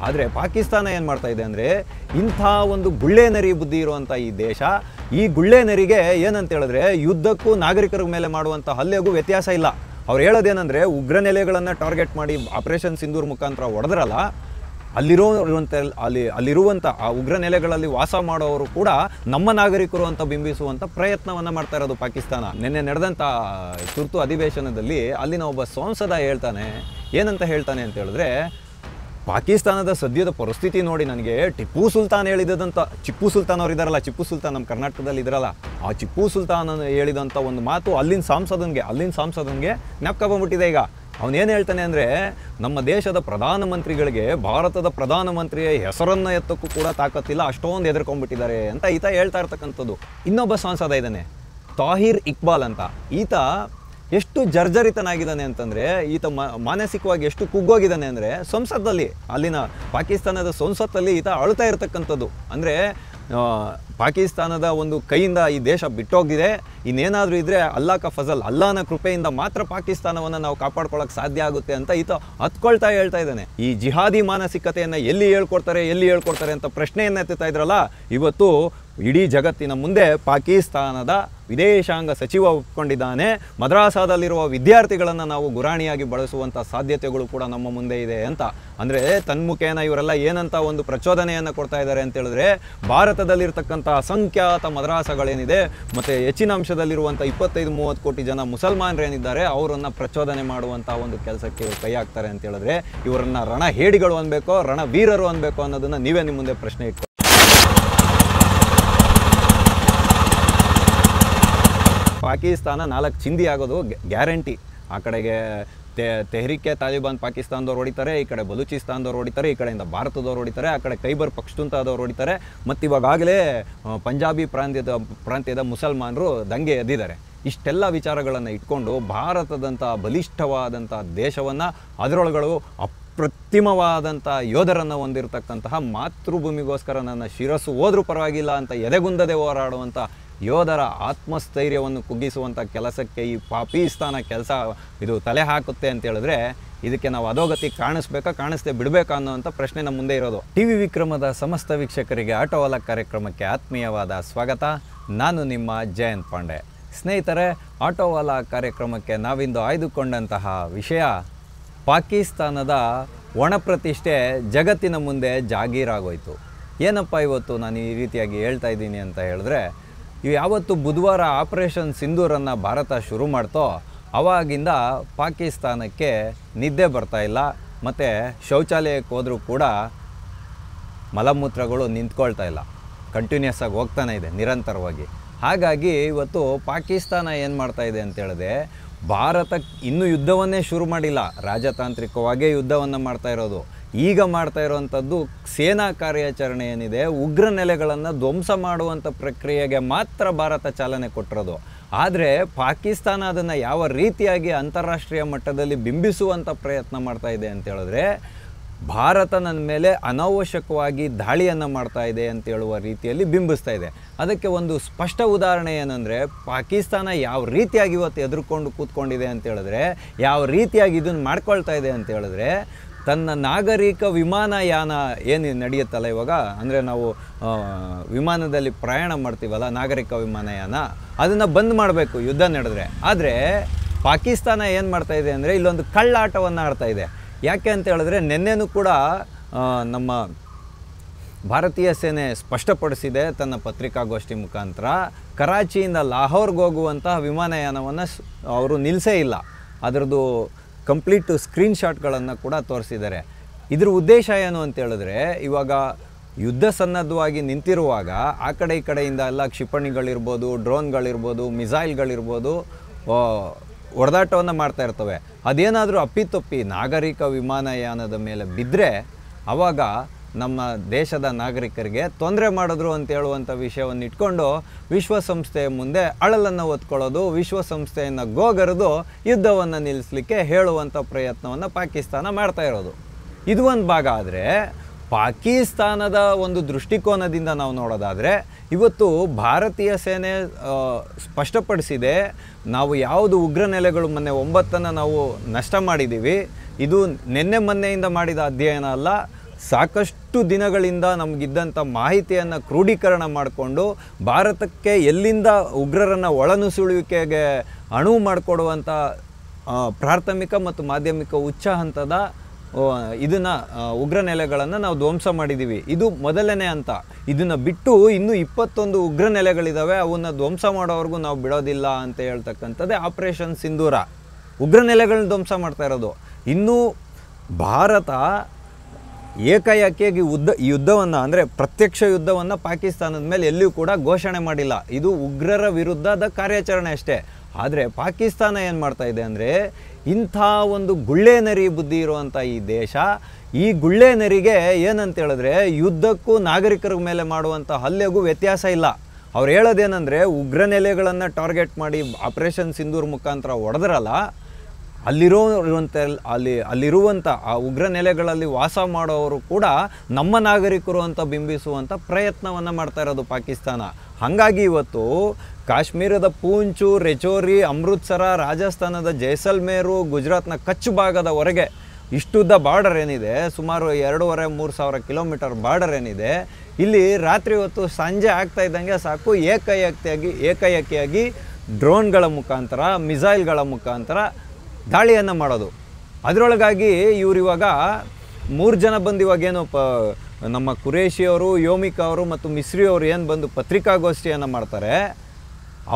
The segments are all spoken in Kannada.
ಆದರೆ ಪಾಕಿಸ್ತಾನ ಏನು ಮಾಡ್ತಾ ಇದೆ ಅಂದರೆ, ಇಂಥ ಒಂದು ಗುಳ್ಳೆನರಿ ಬುದ್ಧಿ ಇರುವಂಥ ಈ ದೇಶ, ಈ ಗುಳ್ಳೆನರಿಗೆ ಏನಂತ ಹೇಳಿದ್ರೆ ಯುದ್ಧಕ್ಕೂ ನಾಗರಿಕರ ಮೇಲೆ ಮಾಡುವಂಥ ಹಲ್ಲೆಗೂ ವ್ಯತ್ಯಾಸ ಇಲ್ಲ. ಅವ್ರು ಹೇಳೋದೇನೆಂದರೆ, ಉಗ್ರ ನೆಲೆಗಳನ್ನು ಟಾರ್ಗೆಟ್ ಮಾಡಿ ಆಪರೇಷನ್ ಸಿಂಧೂರ್ ಮುಖಾಂತರ ಹೊಡೆದ್ರಲ್ಲ, ಅಲ್ಲಿರುವಂಥ ಆ ಉಗ್ರ ನೆಲೆಗಳಲ್ಲಿ ವಾಸ ಮಾಡೋರು ಕೂಡ ನಮ್ಮ ನಾಗರಿಕರು ಅಂತ ಬಿಂಬಿಸುವಂಥ ಪ್ರಯತ್ನವನ್ನು ಮಾಡ್ತಾ ಇರೋದು ಪಾಕಿಸ್ತಾನ. ನಿನ್ನೆ ನಡೆದಂಥ ತುರ್ತು ಅಧಿವೇಶನದಲ್ಲಿ ಅಲ್ಲಿನ ಒಬ್ಬ ಸಂಸದ ಏನಂತ ಹೇಳ್ತಾನೆ ಅಂತ ಹೇಳಿದ್ರೆ, ಪಾಕಿಸ್ತಾನದ ಸದ್ಯದ ಪರಿಸ್ಥಿತಿ ನೋಡಿ ನನಗೆ ಟಿಪ್ಪು ಸುಲ್ತಾನ್ ಹೇಳಿದಂಥ, ಟಿಪ್ಪು ಸುಲ್ತಾನ್ ಅವ್ರು ಇದ್ದಾರಲ್ಲ, ಟಿಪ್ಪು ಸುಲ್ತಾನ್ ನಮ್ಮ ಕರ್ನಾಟಕದಲ್ಲಿ ಇದ್ದಾರಲ್ಲ, ಆ ಟಿಪ್ಪು ಸುಲ್ತಾನ್ ಹೇಳಿದಂಥ ಒಂದು ಮಾತು ಅಲ್ಲಿನ ಸಂಸದನಿಗೆ ಜ್ಞಾಪಕ ಬಂದ್ಬಿಟ್ಟಿದೆ. ಈಗ ಅವನೇನು ಹೇಳ್ತಾನೆ ಅಂದರೆ, ನಮ್ಮ ದೇಶದ ಪ್ರಧಾನಮಂತ್ರಿಗಳಿಗೆ ಭಾರತದ ಪ್ರಧಾನಮಂತ್ರಿಯ ಹೆಸರನ್ನು ಎತ್ತಕ್ಕೂ ಕೂಡ ತಾಕತ್ತಿಲ್ಲ, ಅಷ್ಟೊಂದು ಹೆದರ್ಕೊಂಡ್ಬಿಟ್ಟಿದ್ದಾರೆ ಅಂತ ಈತ ಹೇಳ್ತಾ ಇರ್ತಕ್ಕಂಥದ್ದು. ಇನ್ನೊಬ್ಬ ಸಂಸದ ಇದ್ದಾನೆ, ತಾಹಿರ್ ಇಕ್ಬಾಲ್ ಅಂತ. ಈತ ಎಷ್ಟು ಜರ್ಜರಿತನಾಗಿದ್ದಾನೆ ಅಂತಂದರೆ, ಈತ ಮಾನಸಿಕವಾಗಿ ಎಷ್ಟು ಕುಗ್ಗೋಗಿದ್ದಾನೆ ಅಂದರೆ, ಸಂಸತ್ತಲ್ಲಿ, ಅಲ್ಲಿನ ಪಾಕಿಸ್ತಾನದ ಸಂಸತ್ತಲ್ಲಿ ಈತ ಅಳ್ತಾ ಇರ್ತಕ್ಕಂಥದ್ದು. ಅಂದರೆ ಪಾಕಿಸ್ತಾನದ ಒಂದು ಕೈಯಿಂದ ಈ ದೇಶ ಬಿಟ್ಟೋಗಿದೆ, ಇನ್ನೇನಾದರೂ ಇದ್ದರೆ ಅಲ್ಲಾಹನ ಕೃಪೆಯಿಂದ ಮಾತ್ರ ಪಾಕಿಸ್ತಾನವನ್ನು ನಾವು ಕಾಪಾಡ್ಕೊಳ್ಳೋಕೆ ಸಾಧ್ಯ ಆಗುತ್ತೆ ಅಂತ ಈತ ಹತ್ಕೊಳ್ತಾ ಹೇಳ್ತಾ ಇದ್ದಾನೆ. ಈ ಜಿಹಾದಿ ಮಾನಸಿಕತೆಯನ್ನು ಎಲ್ಲಿ ಹೇಳ್ಕೊಡ್ತಾರೆ ಅಂತ ಪ್ರಶ್ನೆಯನ್ನು ಎತ್ತುತ್ತಾ ಇದ್ರಲ್ಲ, ಇವತ್ತು ಇಡೀ ಜಗತ್ತಿನ ಮುಂದೆ ಪಾಕಿಸ್ತಾನದ ವಿದೇಶಾಂಗ ಸಚಿವ ಒಪ್ಕೊಂಡಿದ್ದಾನೆ, ಮದ್ರಾಸಾದಲ್ಲಿರುವ ವಿದ್ಯಾರ್ಥಿಗಳನ್ನು ನಾವು ಗುರಾಣಿಯಾಗಿ ಬಳಸುವಂಥ ಸಾಧ್ಯತೆಗಳು ಕೂಡ ನಮ್ಮ ಮುಂದೆ ಇದೆ ಅಂತ. ಅಂದರೆ ತನ್ಮುಖೇನ ಇವರೆಲ್ಲ ಏನಂತ ಒಂದು ಪ್ರಚೋದನೆಯನ್ನು ಕೊಡ್ತಾ ಇದ್ದಾರೆ ಅಂತ ಹೇಳಿದ್ರೆ, ಭಾರತದಲ್ಲಿರ್ತಕ್ಕಂಥ ಅಸಂಖ್ಯಾತ ಮದ್ರಾಸಗಳೇನಿದೆ ಮತ್ತು ಹೆಚ್ಚಿನ ಅಂಶದಲ್ಲಿರುವಂಥ 25-30 ಕೋಟಿ ಜನ ಮುಸಲ್ಮಾನರೇನಿದ್ದಾರೆ, ಅವರನ್ನು ಪ್ರಚೋದನೆ ಮಾಡುವಂಥ ಒಂದು ಕೆಲಸಕ್ಕೆ ಇವರು ಕೈ ಹಾಕ್ತಾರೆ ಅಂತ ಹೇಳಿದ್ರೆ, ಇವರನ್ನು ರಣ ಹೇಡಿಗಳು ಅನ್ಬೇಕೋ ರಣ ವೀರರು ಅನ್ಬೇಕೋ ಅನ್ನೋದನ್ನು ನೀವೇ ನಿಮ್ಮ ಮುಂದೆ ಪ್ರಶ್ನೆ ಇಟ್ಕೊ. ಪಾಕಿಸ್ತಾನ 4 ಚಿಂದಿ ಆಗೋದು ಗ್ಯಾರಂಟಿ. ಆ ಕಡೆಗೆ ತೆಹ್ರಿಕೆ ತಾಲಿಬಾನ್ ಪಾಕಿಸ್ತಾನದವ್ರು ಹೊಡಿತಾರೆ, ಈ ಕಡೆ ಬಲೂಚಿಸ್ತಾನದವ್ರು ಹೊಡಿತಾರೆ, ಈ ಕಡೆಯಿಂದ ಭಾರತದವ್ರು ಹೊಡಿತಾರೆ, ಆ ಕಡೆ ಖೈಬರ್ ಪಖ್ತೂನ್ಖಾದವ್ರು ಹೊಡಿತಾರೆ, ಮತ್ತು ಇವಾಗಲೇ ಪಂಜಾಬಿ ಪ್ರಾಂತ್ಯದ ಮುಸಲ್ಮಾನರು ದಂಗೆ ಎದ್ದಿದ್ದಾರೆ. ಇಷ್ಟೆಲ್ಲ ವಿಚಾರಗಳನ್ನು ಇಟ್ಕೊಂಡು ಭಾರತದಂಥ ಬಲಿಷ್ಠವಾದಂಥ ದೇಶವನ್ನು, ಅದರೊಳಗಳು ಅಪ್ರತಿಮವಾದಂಥ ಯೋಧರನ್ನು ಹೊಂದಿರತಕ್ಕಂತಹ, ಮಾತೃಭೂಮಿಗೋಸ್ಕರ ನನ್ನ ಶಿರಸ್ಸು ಹೋದ್ರೂ ಪರವಾಗಿಲ್ಲ ಅಂತ ಎದೆಗುಂದದೆ ಹೋರಾಡುವಂಥ ಯೋಧರ ಆತ್ಮಸ್ಥೈರ್ಯವನ್ನು ಕುಗ್ಗಿಸುವಂಥ ಕೆಲಸಕ್ಕೆ ಈ ಪಾಕಿಸ್ತಾನ ಇದು ತಲೆ ಹಾಕುತ್ತೆ ಅಂತ ಹೇಳಿದ್ರೆ, ಇದಕ್ಕೆ ನಾವು ಅಧೋಗತಿ ಕಾಣಿಸ್ದೇ ಬಿಡಬೇಕಾ ಅನ್ನೋಂಥ ಪ್ರಶ್ನೆ ನಮ್ಮ ಮುಂದೆ ಇರೋದು. ಟಿವಿ ವಿಕ್ರಮದ ಸಮಸ್ತ ವೀಕ್ಷಕರಿಗೆ ಆಟೋವಾಲ ಕಾರ್ಯಕ್ರಮಕ್ಕೆ ಆತ್ಮೀಯವಾದ ಸ್ವಾಗತ. ನಾನು ನಿಮ್ಮ ಜಯಂತ್ ಪಾಂಡೆ. ಸ್ನೇಹಿತರೆ, ಆಟೋವಾಲ ಕಾರ್ಯಕ್ರಮಕ್ಕೆ ನಾವಿಂದು ಆಯ್ದುಕೊಂಡಂತಹ ವಿಷಯ, ಪಾಕಿಸ್ತಾನದ ಒಣಪ್ರತಿಷ್ಠೆ ಜಗತ್ತಿನ ಮುಂದೆ ಜಾಗೀರಾಗೋಯ್ತು. ಏನಪ್ಪ ಇವತ್ತು ನಾನು ಈ ರೀತಿಯಾಗಿ ಹೇಳ್ತಾ ಇದ್ದೀನಿ ಅಂತ ಹೇಳಿದ್ರೆ, ಯಾವತ್ತು ಬುಧವಾರ ಆಪರೇಷನ್ ಸಿಂಧೂರನ್ನು ಭಾರತ ಶುರು ಮಾಡ್ತೋ ಆವಾಗಿಂದ ಪಾಕಿಸ್ತಾನಕ್ಕೆ ನಿದ್ದೆ ಬರ್ತಾ ಇಲ್ಲ, ಮತ್ತು ಶೌಚಾಲಯಕ್ಕೆ ಹೋದರೂ ಕೂಡ ಮಲಮೂತ್ರಗಳು ನಿಂತ್ಕೊಳ್ತಾ ಇಲ್ಲ, ಕಂಟಿನ್ಯೂಸ್ ಆಗಿ ಹೋಗ್ತಾನೆ ಇದೆ ನಿರಂತರವಾಗಿ. ಹಾಗಾಗಿ ಇವತ್ತು ಪಾಕಿಸ್ತಾನ ಏನು ಮಾಡ್ತಾ ಇದೆ ಅಂತ ಹೇಳಿದ್ರೆ, ಭಾರತ ಇನ್ನೂ ಯುದ್ಧವನ್ನೇ ಶುರು ಮಾಡಿಲ್ಲ, ರಾಜತಾಂತ್ರಿಕವಾಗೇ ಯುದ್ಧವನ್ನು ಮಾಡ್ತಾ ಇರೋದು. ಈಗ ಮಾಡ್ತಾ ಇರುವಂಥದ್ದು ಸೇನಾ ಕಾರ್ಯಾಚರಣೆ ಏನಿದೆ, ಉಗ್ರ ನೆಲೆಗಳನ್ನು ಧ್ವಂಸ ಮಾಡುವಂಥ ಪ್ರಕ್ರಿಯೆಗೆ ಮಾತ್ರ ಭಾರತ ಚಾಲನೆ ಕೊಟ್ಟಿರೋದು. ಆದರೆ ಪಾಕಿಸ್ತಾನ ಅದನ್ನು ಯಾವ ರೀತಿಯಾಗಿ ಅಂತಾರಾಷ್ಟ್ರೀಯ ಮಟ್ಟದಲ್ಲಿ ಬಿಂಬಿಸುವಂಥ ಪ್ರಯತ್ನ ಮಾಡ್ತಾ ಇದೆ ಅಂತ ಹೇಳಿದ್ರೆ, ಭಾರತ ನನ್ನ ಮೇಲೆ ಅನಾವಶ್ಯಕವಾಗಿ ದಾಳಿಯನ್ನು ಮಾಡ್ತಾ ಇದೆ ಅಂತ ಹೇಳುವ ರೀತಿಯಲ್ಲಿ ಬಿಂಬಿಸ್ತಾ ಇದೆ. ಅದಕ್ಕೆ ಒಂದು ಸ್ಪಷ್ಟ ಉದಾಹರಣೆ ಏನಂದರೆ, ಪಾಕಿಸ್ತಾನ ಯಾವ ರೀತಿಯಾಗಿ ಇವತ್ತು ಎದುರ್ಕೊಂಡು ಕೂತ್ಕೊಂಡಿದೆ ಅಂತ ಹೇಳಿದ್ರೆ, ಯಾವ ರೀತಿಯಾಗಿ ಇದನ್ನು ಮಾಡ್ಕೊಳ್ತಾ ಇದೆ ಅಂತ ಹೇಳಿದ್ರೆ, ತನ್ನ ನಾಗರಿಕ ವಿಮಾನಯಾನ ಏನು ನಡೆಯುತ್ತಲ್ಲ ಇವಾಗ, ಅಂದರೆ ನಾವು ವಿಮಾನದಲ್ಲಿ ಪ್ರಯಾಣ ಮಾಡ್ತೀವಲ್ಲ, ನಾಗರಿಕ ವಿಮಾನಯಾನ, ಅದನ್ನು ಬಂದ್ ಮಾಡಬೇಕು ಯುದ್ಧ ನಡೆದ್ರೆ. ಆದರೆ ಪಾಕಿಸ್ತಾನ ಏನು ಮಾಡ್ತಾ ಇದೆ ಅಂದರೆ, ಇಲ್ಲೊಂದು ಕಳ್ಳಾಟವನ್ನು ಆಡ್ತಾ ಇದೆ. ಯಾಕೆ ಅಂತ ಹೇಳಿದ್ರೆ, ನಿನ್ನೆನೂ ಕೂಡ ನಮ್ಮ ಭಾರತೀಯ ಸೇನೆ ಸ್ಪಷ್ಟಪಡಿಸಿದೆ ತನ್ನ ಪತ್ರಿಕಾಗೋಷ್ಠಿ ಮುಖಾಂತರ, ಕರಾಚಿಯಿಂದ ಲಾಹೋರ್ಗೆ ಹೋಗುವಂತಹ ವಿಮಾನಯಾನವನ್ನು ಅವರು ನಿಲ್ಲಿಸೇ ಇಲ್ಲ. ಅದರದ್ದು ಕಂಪ್ಲೀಟ್ ಸ್ಕ್ರೀನ್ಶಾಟ್ಗಳನ್ನು ಕೂಡ ತೋರಿಸಿದ್ದಾರೆ. ಇದ್ರ ಉದ್ದೇಶ ಏನು ಅಂತ ಹೇಳಿದ್ರೆ, ಇವಾಗ ಯುದ್ಧ ಸನ್ನದ್ಧವಾಗಿ ನಿಂತಿರುವಾಗ ಆ ಕಡೆ ಈ ಕಡೆಯಿಂದ ಎಲ್ಲ ಕ್ಷಿಪಣಿಗಳಿರ್ಬೋದು, ಡ್ರೋನ್ಗಳಿರ್ಬೋದು, ಮಿಸೈಲ್ಗಳಿರ್ಬೋದು ಹೊಡೆದಾಟವನ್ನು ಮಾಡ್ತಾ ಇರ್ತವೆ. ಅದೇನಾದರೂ ಅಪ್ಪಿತಪ್ಪಿ ನಾಗರಿಕ ವಿಮಾನಯಾನದ ಮೇಲೆ ಬಿದ್ದರೆ ಆವಾಗ ನಮ್ಮ ದೇಶದ ನಾಗರಿಕರಿಗೆ ತೊಂದರೆ ಮಾಡಿದ್ರು ಅಂತ ಹೇಳುವಂಥ ವಿಷಯವನ್ನು ಇಟ್ಕೊಂಡು ವಿಶ್ವಸಂಸ್ಥೆಯ ಮುಂದೆ ಅಳಲನ್ನು ಹೊತ್ಕೊಳ್ಳೋದು, ವಿಶ್ವಸಂಸ್ಥೆಯನ್ನು ಗೋಗರೆದು ಯುದ್ಧವನ್ನು ನಿಲ್ಲಿಸಲಿಕ್ಕೆ ಹೇಳುವಂಥ ಪ್ರಯತ್ನವನ್ನು ಪಾಕಿಸ್ತಾನ ಮಾಡ್ತಾ ಇರೋದು. ಇದು ಒಂದು ಭಾಗ. ಆದರೆ ಪಾಕಿಸ್ತಾನದ ಒಂದು ದೃಷ್ಟಿಕೋನದಿಂದ ನಾವು ನೋಡೋದಾದರೆ, ಇವತ್ತು ಭಾರತೀಯ ಸೇನೆ ಸ್ಪಷ್ಟಪಡಿಸಿದೆ, ನಾವು ಯಾವುದು ಉಗ್ರ ನೆಲೆಗಳು ಮೊನ್ನೆ 9 ನಾವು ನಷ್ಟ ಮಾಡಿದ್ದೀವಿ, ಇದು ಮೊನ್ನೆಯಿಂದ ಮಾಡಿದ ಅಧ್ಯಯನ ಅಲ್ಲ, ಸಾಕಷ್ಟು ದಿನಗಳಿಂದ ನಮಗಿದ್ದಂಥ ಮಾಹಿತಿಯನ್ನು ಕ್ರೋಢೀಕರಣ ಮಾಡಿಕೊಂಡು ಭಾರತಕ್ಕೆ ಎಲ್ಲಿಂದ ಉಗ್ರರನ್ನು ಒಳನುಸುಳುವಿಕೆಗೆ ಅಣುವು ಮಾಡಿಕೊಡುವಂಥ ಪ್ರಾಥಮಿಕ ಮತ್ತು ಮಾಧ್ಯಮಿಕ ಉಚ್ಚ ಹಂತದ ಇದನ್ನು ಉಗ್ರ ನೆಲೆಗಳನ್ನು ನಾವು ಧ್ವಂಸ ಮಾಡಿದ್ದೀವಿ. ಇದು ಮೊದಲನೇ ಹಂತ. ಇದನ್ನು ಬಿಟ್ಟು ಇನ್ನೂ 21 ಉಗ್ರ ನೆಲೆಗಳಿದ್ದಾವೆ, ಅವನ್ನು ಧ್ವಂಸ ಮಾಡೋವರೆಗೂ ನಾವು ಬಿಡೋದಿಲ್ಲ ಅಂತ ಹೇಳ್ತಕ್ಕಂಥದ್ದೇ ಆಪರೇಷನ್ ಸಿಂಧೂರ. ಉಗ್ರ ನೆಲೆಗಳನ್ನ ಧ್ವಂಸ ಮಾಡ್ತಾ ಇರೋದು. ಇನ್ನೂ ಭಾರತ ಏಕಾಏಕಿಯಾಗಿ ಯುದ್ಧವನ್ನು ಅಂದರೆ ಪ್ರತ್ಯಕ್ಷ ಯುದ್ಧವನ್ನು ಪಾಕಿಸ್ತಾನದ ಮೇಲೆ ಎಲ್ಲಿಯೂ ಕೂಡ ಘೋಷಣೆ ಮಾಡಿಲ್ಲ. ಇದು ಉಗ್ರರ ವಿರುದ್ಧದ ಕಾರ್ಯಾಚರಣೆ ಅಷ್ಟೇ. ಆದರೆ ಪಾಕಿಸ್ತಾನ ಏನು ಮಾಡ್ತಾ ಇದೆ ಅಂದರೆ, ಇಂಥ ಒಂದು ಗುಳ್ಳೆನರಿ ಬುದ್ಧಿ ಇರುವಂಥ ಈ ದೇಶ, ಈ ಗುಳ್ಳೆನರಿಗೆ ಏನಂತ ಹೇಳಿದ್ರೆ ಯುದ್ಧಕ್ಕೂ ನಾಗರಿಕರ ಮೇಲೆ ಮಾಡುವಂಥ ಹಲ್ಲೆಗೂ ವ್ಯತ್ಯಾಸ ಇಲ್ಲ. ಅವ್ರು ಹೇಳೋದೇನೆಂದರೆ, ಉಗ್ರ ನೆಲೆಗಳನ್ನು ಟಾರ್ಗೆಟ್ ಮಾಡಿ ಆಪರೇಷನ್ ಸಿಂಧೂರ್ ಮುಖಾಂತರ ಹೊಡೆದ್ರಲ್ಲ, ಅಲ್ಲಿರುವಂಥ ಆ ಉಗ್ರ ನೆಲೆಗಳಲ್ಲಿ ವಾಸ ಮಾಡೋರು ಕೂಡ ನಮ್ಮ ನಾಗರಿಕರು ಅಂತ ಬಿಂಬಿಸುವಂಥ ಪ್ರಯತ್ನವನ್ನು ಮಾಡ್ತಾ ಇರೋದು ಪಾಕಿಸ್ತಾನ. ಹಾಗಾಗಿ ಇವತ್ತು ಕಾಶ್ಮೀರದ ಪೂಂಚು, ರೆಚೋರಿ, ಅಮೃತ್ಸರ, ರಾಜಸ್ಥಾನದ ಜೈಸಲ್ಮೇರು, ಗುಜರಾತ್ನ ಕಚ್ ಭಾಗದವರೆಗೆ ಇಷ್ಟುದ್ದ ಬಾರ್ಡರ್ ಏನಿದೆ, ಸುಮಾರು 2,500-3,000 ಕಿಲೋಮೀಟರ್ ಬಾರ್ಡರ್ ಏನಿದೆ, ಇಲ್ಲಿ ರಾತ್ರಿ ಹೊತ್ತು ಸಂಜೆ ಆಗ್ತಾ ಇದ್ದಂಗೆ ಸಾಕು ಏಕಾಏಕಿಯಾಗಿ ಡ್ರೋನ್ಗಳ ಮುಖಾಂತರ, ಮಿಸೈಲ್ಗಳ ಮುಖಾಂತರ ದಾಳಿಯನ್ನು ಮಾಡೋದು. ಅದರೊಳಗಾಗಿ ಇವರಿವಾಗ 3 ಜನ ಬಂದು ಇವಾಗೇನು ನಮ್ಮ ಕುರೇಶಿಯವರು, ಯೋಮಿಕಾ ಅವರು ಮತ್ತು ಮಿಸ್ರಿ ಅವರು ಏನು ಬಂದು ಪತ್ರಿಕಾಗೋಷ್ಠಿಯನ್ನು ಮಾಡ್ತಾರೆ,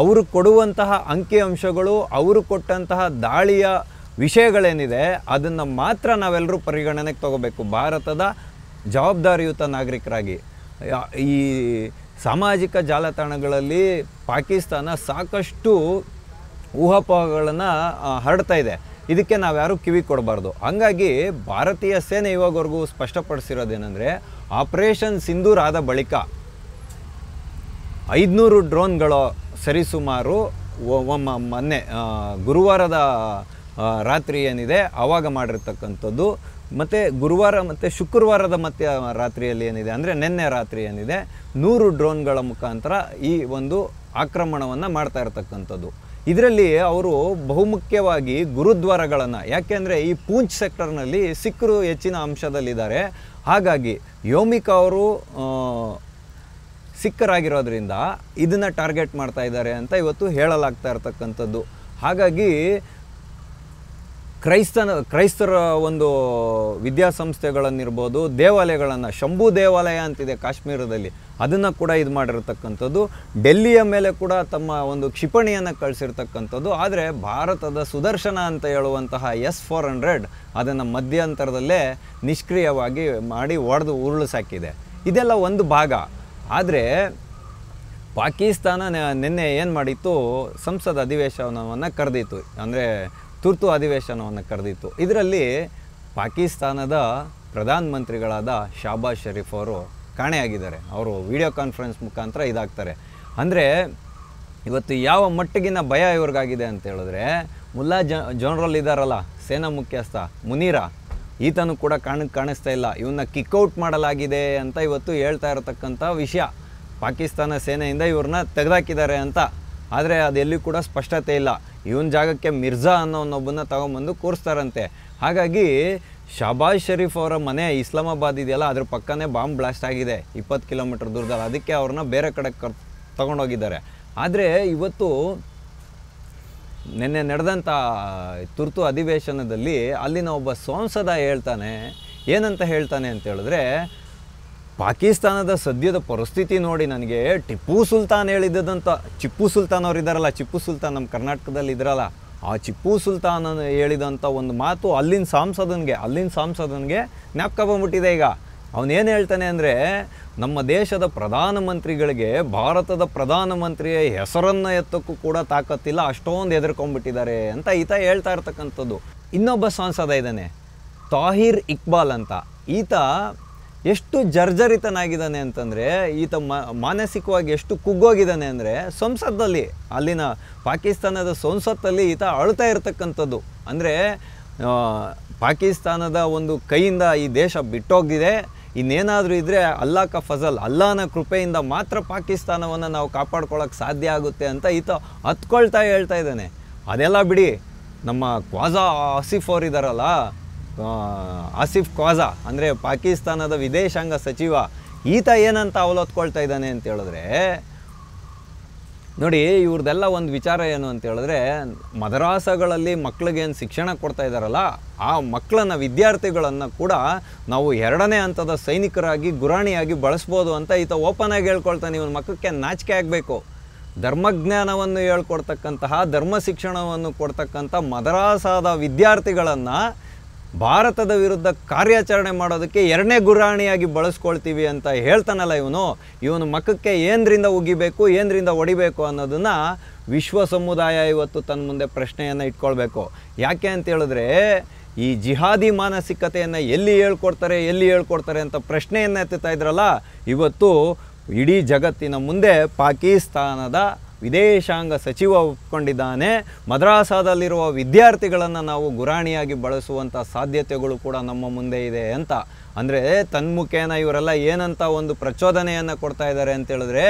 ಅವರು ಕೊಡುವಂತಹ ಅಂಕಿಅಂಶಗಳು, ಅವರು ಕೊಟ್ಟಂತಹ ದಾಳಿಯ ವಿಷಯಗಳೇನಿದೆ ಅದನ್ನು ಮಾತ್ರ ನಾವೆಲ್ಲರೂ ಪರಿಗಣನೆಗೆ ತಗೋಬೇಕು ಭಾರತದ ಜವಾಬ್ದಾರಿಯುತ ನಾಗರಿಕರಾಗಿ. ಈ ಸಾಮಾಜಿಕ ಜಾಲತಾಣಗಳಲ್ಲಿ ಪಾಕಿಸ್ತಾನ ಸಾಕಷ್ಟು ಊಹಾಪೋಹಗಳನ್ನು ಹರಡ್ತಾ ಇದೆ. ಇದಕ್ಕೆ ನಾವ್ಯಾರೂ ಕಿವಿ ಕೊಡಬಾರ್ದು. ಹಂಗಾಗಿ ಭಾರತೀಯ ಸೇನೆ ಇವಾಗವರೆಗೂ ಸ್ಪಷ್ಟಪಡಿಸಿರೋದೇನೆಂದರೆ, ಆಪರೇಷನ್ ಸಿಂಧೂರ್ ಆದ ಬಳಿಕ 500 ಡ್ರೋನ್ಗಳು ಸರಿಸುಮಾರು ಮೊನ್ನೆ ಗುರುವಾರದ ರಾತ್ರಿ ಏನಿದೆ ಆವಾಗ ಮಾಡಿರ್ತಕ್ಕಂಥದ್ದು, ಮತ್ತು ಗುರುವಾರ ಮತ್ತು ಶುಕ್ರವಾರದ ರಾತ್ರಿಯಲ್ಲಿ ಏನಿದೆ ಅಂದರೆ ನಿನ್ನೆ ರಾತ್ರಿ ಏನಿದೆ 100 ಡ್ರೋನ್ಗಳ ಮುಖಾಂತರ ಈ ಒಂದು ಆಕ್ರಮಣವನ್ನು ಮಾಡ್ತಾ ಇರ್ತಕ್ಕಂಥದ್ದು. ಇದರಲ್ಲಿ ಅವರು ಬಹುಮುಖ್ಯವಾಗಿ ಗುರುದ್ವಾರಗಳನ್ನು, ಯಾಕೆಂದರೆ ಈ ಪೂಂಚ್ ಸೆಕ್ಟರ್ನಲ್ಲಿ ಸಿಖ್ರು ಹೆಚ್ಚಿನ ಅಂಶದಲ್ಲಿದ್ದಾರೆ. ಹಾಗಾಗಿ ಯೋಮಿಕಾ ಅವರು ಸಿಖ್ಖರಾಗಿರೋದ್ರಿಂದ ಇದನ್ನು ಟಾರ್ಗೆಟ್ ಮಾಡ್ತಾ ಇದ್ದಾರೆ ಅಂತ ಇವತ್ತು ಹೇಳಲಾಗ್ತಾ ಇರ್ತಕ್ಕಂಥದ್ದು. ಹಾಗಾಗಿ ಕ್ರೈಸ್ತರ ಒಂದು ವಿದ್ಯಾಸಂಸ್ಥೆಗಳನ್ನಿರ್ಬೋದು, ದೇವಾಲಯಗಳನ್ನು, ಶಂಭು ದೇವಾಲಯ ಅಂತಿದೆ ಕಾಶ್ಮೀರದಲ್ಲಿ, ಅದನ್ನು ಕೂಡ ಇದು ಮಾಡಿರ್ತಕ್ಕಂಥದ್ದು. ಡೆಲ್ಲಿಯ ಮೇಲೆ ಕೂಡ ತಮ್ಮ ಒಂದು ಕ್ಷಿಪಣಿಯನ್ನು ಕಳಿಸಿರ್ತಕ್ಕಂಥದ್ದು. ಆದರೆ ಭಾರತದ ಸುದರ್ಶನ ಅಂತ ಹೇಳುವಂತಹ S-400 ಅದನ್ನು ಮಧ್ಯಂತರದಲ್ಲೇ ನಿಷ್ಕ್ರಿಯವಾಗಿ ಮಾಡಿ ಒಡೆದು ಉರುಳಿಸಾಕಿದೆ. ಇದೆಲ್ಲ ಒಂದು ಭಾಗ. ಆದರೆ ಪಾಕಿಸ್ತಾನ ನಿನ್ನೆ ಏನು ಮಾಡಿತ್ತು, ಸಂಸತ್ ಅಧಿವೇಶನವನ್ನು ಕರೆದಿತ್ತು, ಅಂದರೆ ತುರ್ತು ಅಧಿವೇಶನವನ್ನು ಕರೆದಿತ್ತು. ಇದರಲ್ಲಿ ಪಾಕಿಸ್ತಾನದ ಪ್ರಧಾನಮಂತ್ರಿಗಳಾದ ಶಹಬಾಜ್ ಶರೀಫ್ ಅವರು ಕಾಣೆಯಾಗಿದ್ದಾರೆ. ಅವರು ವಿಡಿಯೋ ಕಾನ್ಫರೆನ್ಸ್ ಮುಖಾಂತರ ಇದಾಗ್ತಾರೆ. ಅಂದರೆ ಇವತ್ತು ಯಾವ ಮಟ್ಟಿಗಿನ ಭಯ ಇವ್ರಿಗಾಗಿದೆ ಅಂತ ಹೇಳಿದ್ರೆ, ಮುಲ್ಲಾ ಜನರಲ್ ಇದ್ದಾರಲ್ಲ, ಸೇನಾ ಮುಖ್ಯಸ್ಥ ಮುನೀರಾ, ಈತನೂ ಕೂಡ ಕಾಣಿಸ್ತಾ ಇಲ್ಲ. ಇವನ್ನ ಕಿಕ್ಔಟ್ ಮಾಡಲಾಗಿದೆ ಅಂತ ಇವತ್ತು ಹೇಳ್ತಾ ಇರತಕ್ಕಂಥ ವಿಷಯ. ಪಾಕಿಸ್ತಾನ ಸೇನೆಯಿಂದ ಇವ್ರನ್ನ ತೆಗೆದಾಕಿದ್ದಾರೆ ಅಂತ. ಆದರೆ ಅದೆಲ್ಲೂ ಕೂಡ ಸ್ಪಷ್ಟತೆ ಇಲ್ಲ. ಇವನ ಜಾಗಕ್ಕೆ ಮಿರ್ಜಾ ಅನ್ನೋನೊಬ್ಬನ್ನ ತಗೊಂಬಂದು ಕೂರಿಸ್ತಾರಂತೆ. ಹಾಗಾಗಿ ಶಹಬಾಜ್ ಶರೀಫ್ ಅವರ ಮನೆ ಇಸ್ಲಾಮಾಬಾದ್ ಇದೆಯಲ್ಲ, ಅದ್ರ ಪಕ್ಕನೇ ಬಾಂಬ್ ಬ್ಲಾಸ್ಟ್ ಆಗಿದೆ 20 ಕಿಲೋಮೀಟರ್ ದೂರದಲ್ಲಿ. ಅದಕ್ಕೆ ಅವ್ರನ್ನ ಬೇರೆ ಕಡೆ ತಗೊಂಡೋಗಿದ್ದಾರೆ. ಆದರೆ ಇವತ್ತು ನಿನ್ನೆ ನಡೆದಂಥ ತುರ್ತು ಅಧಿವೇಶನದಲ್ಲಿ ಅಲ್ಲಿನ ಒಬ್ಬ ಸಂಸದ ಹೇಳ್ತಾನೆ, ಏನಂತ ಹೇಳ್ತಾನೆ ಅಂತ ಹೇಳಿದ್ರೆ, ಪಾಕಿಸ್ತಾನದ ಸದ್ಯದ ಪರಿಸ್ಥಿತಿ ನೋಡಿ ನನಗೆ ಟಿಪ್ಪು ಸುಲ್ತಾನ್ ಹೇಳಿದ್ದಂಥ, ಟಿಪ್ಪು ಸುಲ್ತಾನ್ ಅವ್ರು ಇದ್ದಾರಲ್ಲ, ಟಿಪ್ಪು ಸುಲ್ತಾನ್ ನಮ್ಮ ಕರ್ನಾಟಕದಲ್ಲಿ ಇದ್ರಲ್ಲ, ಆ ಟಿಪ್ಪು ಸುಲ್ತಾನ್ ಹೇಳಿದಂಥ ಒಂದು ಮಾತು ಅಲ್ಲಿನ ಸಂಸದನಿಗೆ ಜ್ಞಾಪಕ ಬಂದ್ಬಿಟ್ಟಿದೆ. ಈಗ ಅವನೇನು ಹೇಳ್ತಾನೆ ಅಂದರೆ, ನಮ್ಮ ದೇಶದ ಪ್ರಧಾನಮಂತ್ರಿಗಳಿಗೆ ಭಾರತದ ಪ್ರಧಾನಮಂತ್ರಿಯ ಹೆಸರನ್ನು ಎತ್ತಕ್ಕೂ ಕೂಡ ತಾಕತ್ತಿಲ್ಲ, ಅಷ್ಟೊಂದು ಹೆದರ್ಕೊಂಡ್ಬಿಟ್ಟಿದ್ದಾರೆ ಅಂತ ಈತ ಹೇಳ್ತಾ ಇರ್ತಕ್ಕಂಥದ್ದು. ಇನ್ನೊಬ್ಬ ಸಂಸದ ಇದ್ದಾನೆ, ತಾಹಿರ್ ಇಕ್ಬಾಲ್ ಅಂತ. ಈತ ಎಷ್ಟು ಜರ್ಜರಿತನಾಗಿದ್ದಾನೆ ಅಂತಂದರೆ, ಈತ ಮಾನಸಿಕವಾಗಿ ಎಷ್ಟು ಕುಗ್ಗೋಗಿದ್ದಾನೆ ಅಂದರೆ, ಸಂಸತ್ತಲ್ಲಿ, ಅಲ್ಲಿನ ಪಾಕಿಸ್ತಾನದ ಸಂಸತ್ತಲ್ಲಿ ಈತ ಅಳ್ತಾ ಇರ್ತಕ್ಕಂಥದ್ದು. ಅಂದರೆ ಪಾಕಿಸ್ತಾನದ ಒಂದು ಕೈಯಿಂದ ಈ ದೇಶ ಬಿಟ್ಟೋಗಿದೆ, ಇನ್ನೇನಾದರೂ ಇದ್ದರೆ ಅಲ್ಲಾ ಕ ಫಜಲ್, ಅಲ್ಲಾನ ಕೃಪೆಯಿಂದ ಮಾತ್ರ ಪಾಕಿಸ್ತಾನವನ್ನು ನಾವು ಕಾಪಾಡ್ಕೊಳ್ಳೋಕೆ ಸಾಧ್ಯ ಆಗುತ್ತೆ ಅಂತ ಈತ ಹೇಳ್ತಾ ಇದ್ದಾನೆ. ಅದೆಲ್ಲ ಬಿಡಿ, ನಮ್ಮ ಖ್ವಾಜಾ ಆಸಿಫ್ ಅವರು ಇದ್ದಾರಲ್ಲ, ಆಸಿಫ್ ಖ್ವಾಜಾ ಅಂದರೆ ಪಾಕಿಸ್ತಾನದ ವಿದೇಶಾಂಗ ಸಚಿವ, ಈತ ಏನಂತ ಅವಲೊತ್ಕೊಳ್ತಾ ಇದ್ದಾನೆ ಅಂತ ಹೇಳಿದ್ರೆ, ನೋಡಿ ಇವ್ರದ್ದೆಲ್ಲ ಒಂದು ವಿಚಾರ ಏನು ಅಂತ ಹೇಳಿದ್ರೆ, ಮದರಾಸಗಳಲ್ಲಿ ಮಕ್ಳಿಗೇನು ಶಿಕ್ಷಣ ಕೊಡ್ತಾ ಇದ್ದಾರಲ್ಲ, ಆ ಮಕ್ಕಳನ್ನು ವಿದ್ಯಾರ್ಥಿಗಳನ್ನು ಕೂಡ ನಾವು 2ನೇ ಹಂತದ ಸೈನಿಕರಾಗಿ ಗುರಾಣಿಯಾಗಿ ಬಳಸ್ಬೋದು ಅಂತ ಈತ ಓಪನ್ ಆಗಿ ಹೇಳ್ಕೊಳ್ತಾನೆ. ಇವನ ಮಕ್ಕಕ್ಕೆ ನಾಚಿಕೆ ಆಗಬೇಕು. ಧರ್ಮಜ್ಞಾನವನ್ನು ಹೇಳ್ಕೊಡ್ತಕ್ಕಂತಹ, ಧರ್ಮ ಶಿಕ್ಷಣವನ್ನು ಕೊಡ್ತಕ್ಕಂಥ ಮದರಾಸಾದ ವಿದ್ಯಾರ್ಥಿಗಳನ್ನು ಭಾರತದ ವಿರುದ್ಧ ಕಾರ್ಯಾಚರಣೆ ಮಾಡೋದಕ್ಕೆ 2ನೇ ಗುರಾಣಿಯಾಗಿ ಬಳಸ್ಕೊಳ್ತೀವಿ ಅಂತ ಹೇಳ್ತಾನಲ್ಲ ಇವನು ಮಕ್ಕಕ್ಕೆ ಏನರಿಂದ ಉಗಿಬೇಕು, ಏನರಿಂದ ಹೊಡಿಬೇಕು ಅನ್ನೋದನ್ನು ವಿಶ್ವ ಸಮುದಾಯ ಇವತ್ತು ತನ್ನ ಮುಂದೆ ಪ್ರಶ್ನೆಯನ್ನು ಇಟ್ಕೊಳ್ಬೇಕು. ಯಾಕೆ ಅಂತ ಹೇಳಿದ್ರೆ, ಈ ಜಿಹಾದಿ ಮಾನಸಿಕತೆಯನ್ನು ಎಲ್ಲಿ ಹೇಳ್ಕೊಡ್ತಾರೆ ಅಂತ ಪ್ರಶ್ನೆಯನ್ನು ಎತ್ತುತ್ತಾ ಇದ್ರಲ್ಲ, ಇವತ್ತು ಇಡೀ ಜಗತ್ತಿನ ಮುಂದೆ ಪಾಕಿಸ್ತಾನದ ವಿದೇಶಾಂಗ ಸಚಿವ ಒಪ್ಕೊಂಡಿದ್ದಾನೆ. ಮದ್ರಾಸಾದಲ್ಲಿರುವ ವಿದ್ಯಾರ್ಥಿಗಳನ್ನು ನಾವು ಗುರಾಣಿಯಾಗಿ ಬಳಸುವಂಥ ಸಾಧ್ಯತೆಗಳು ಕೂಡ ನಮ್ಮ ಮುಂದೆ ಇದೆ ಅಂತ. ಅಂದರೆ ತನ್ಮುಖೇನ ಇವರೆಲ್ಲ ಏನಂತ ಒಂದು ಪ್ರಚೋದನೆಯನ್ನು ಕೊಡ್ತಾ ಇದ್ದಾರೆ ಅಂತೇಳಿದ್ರೆ,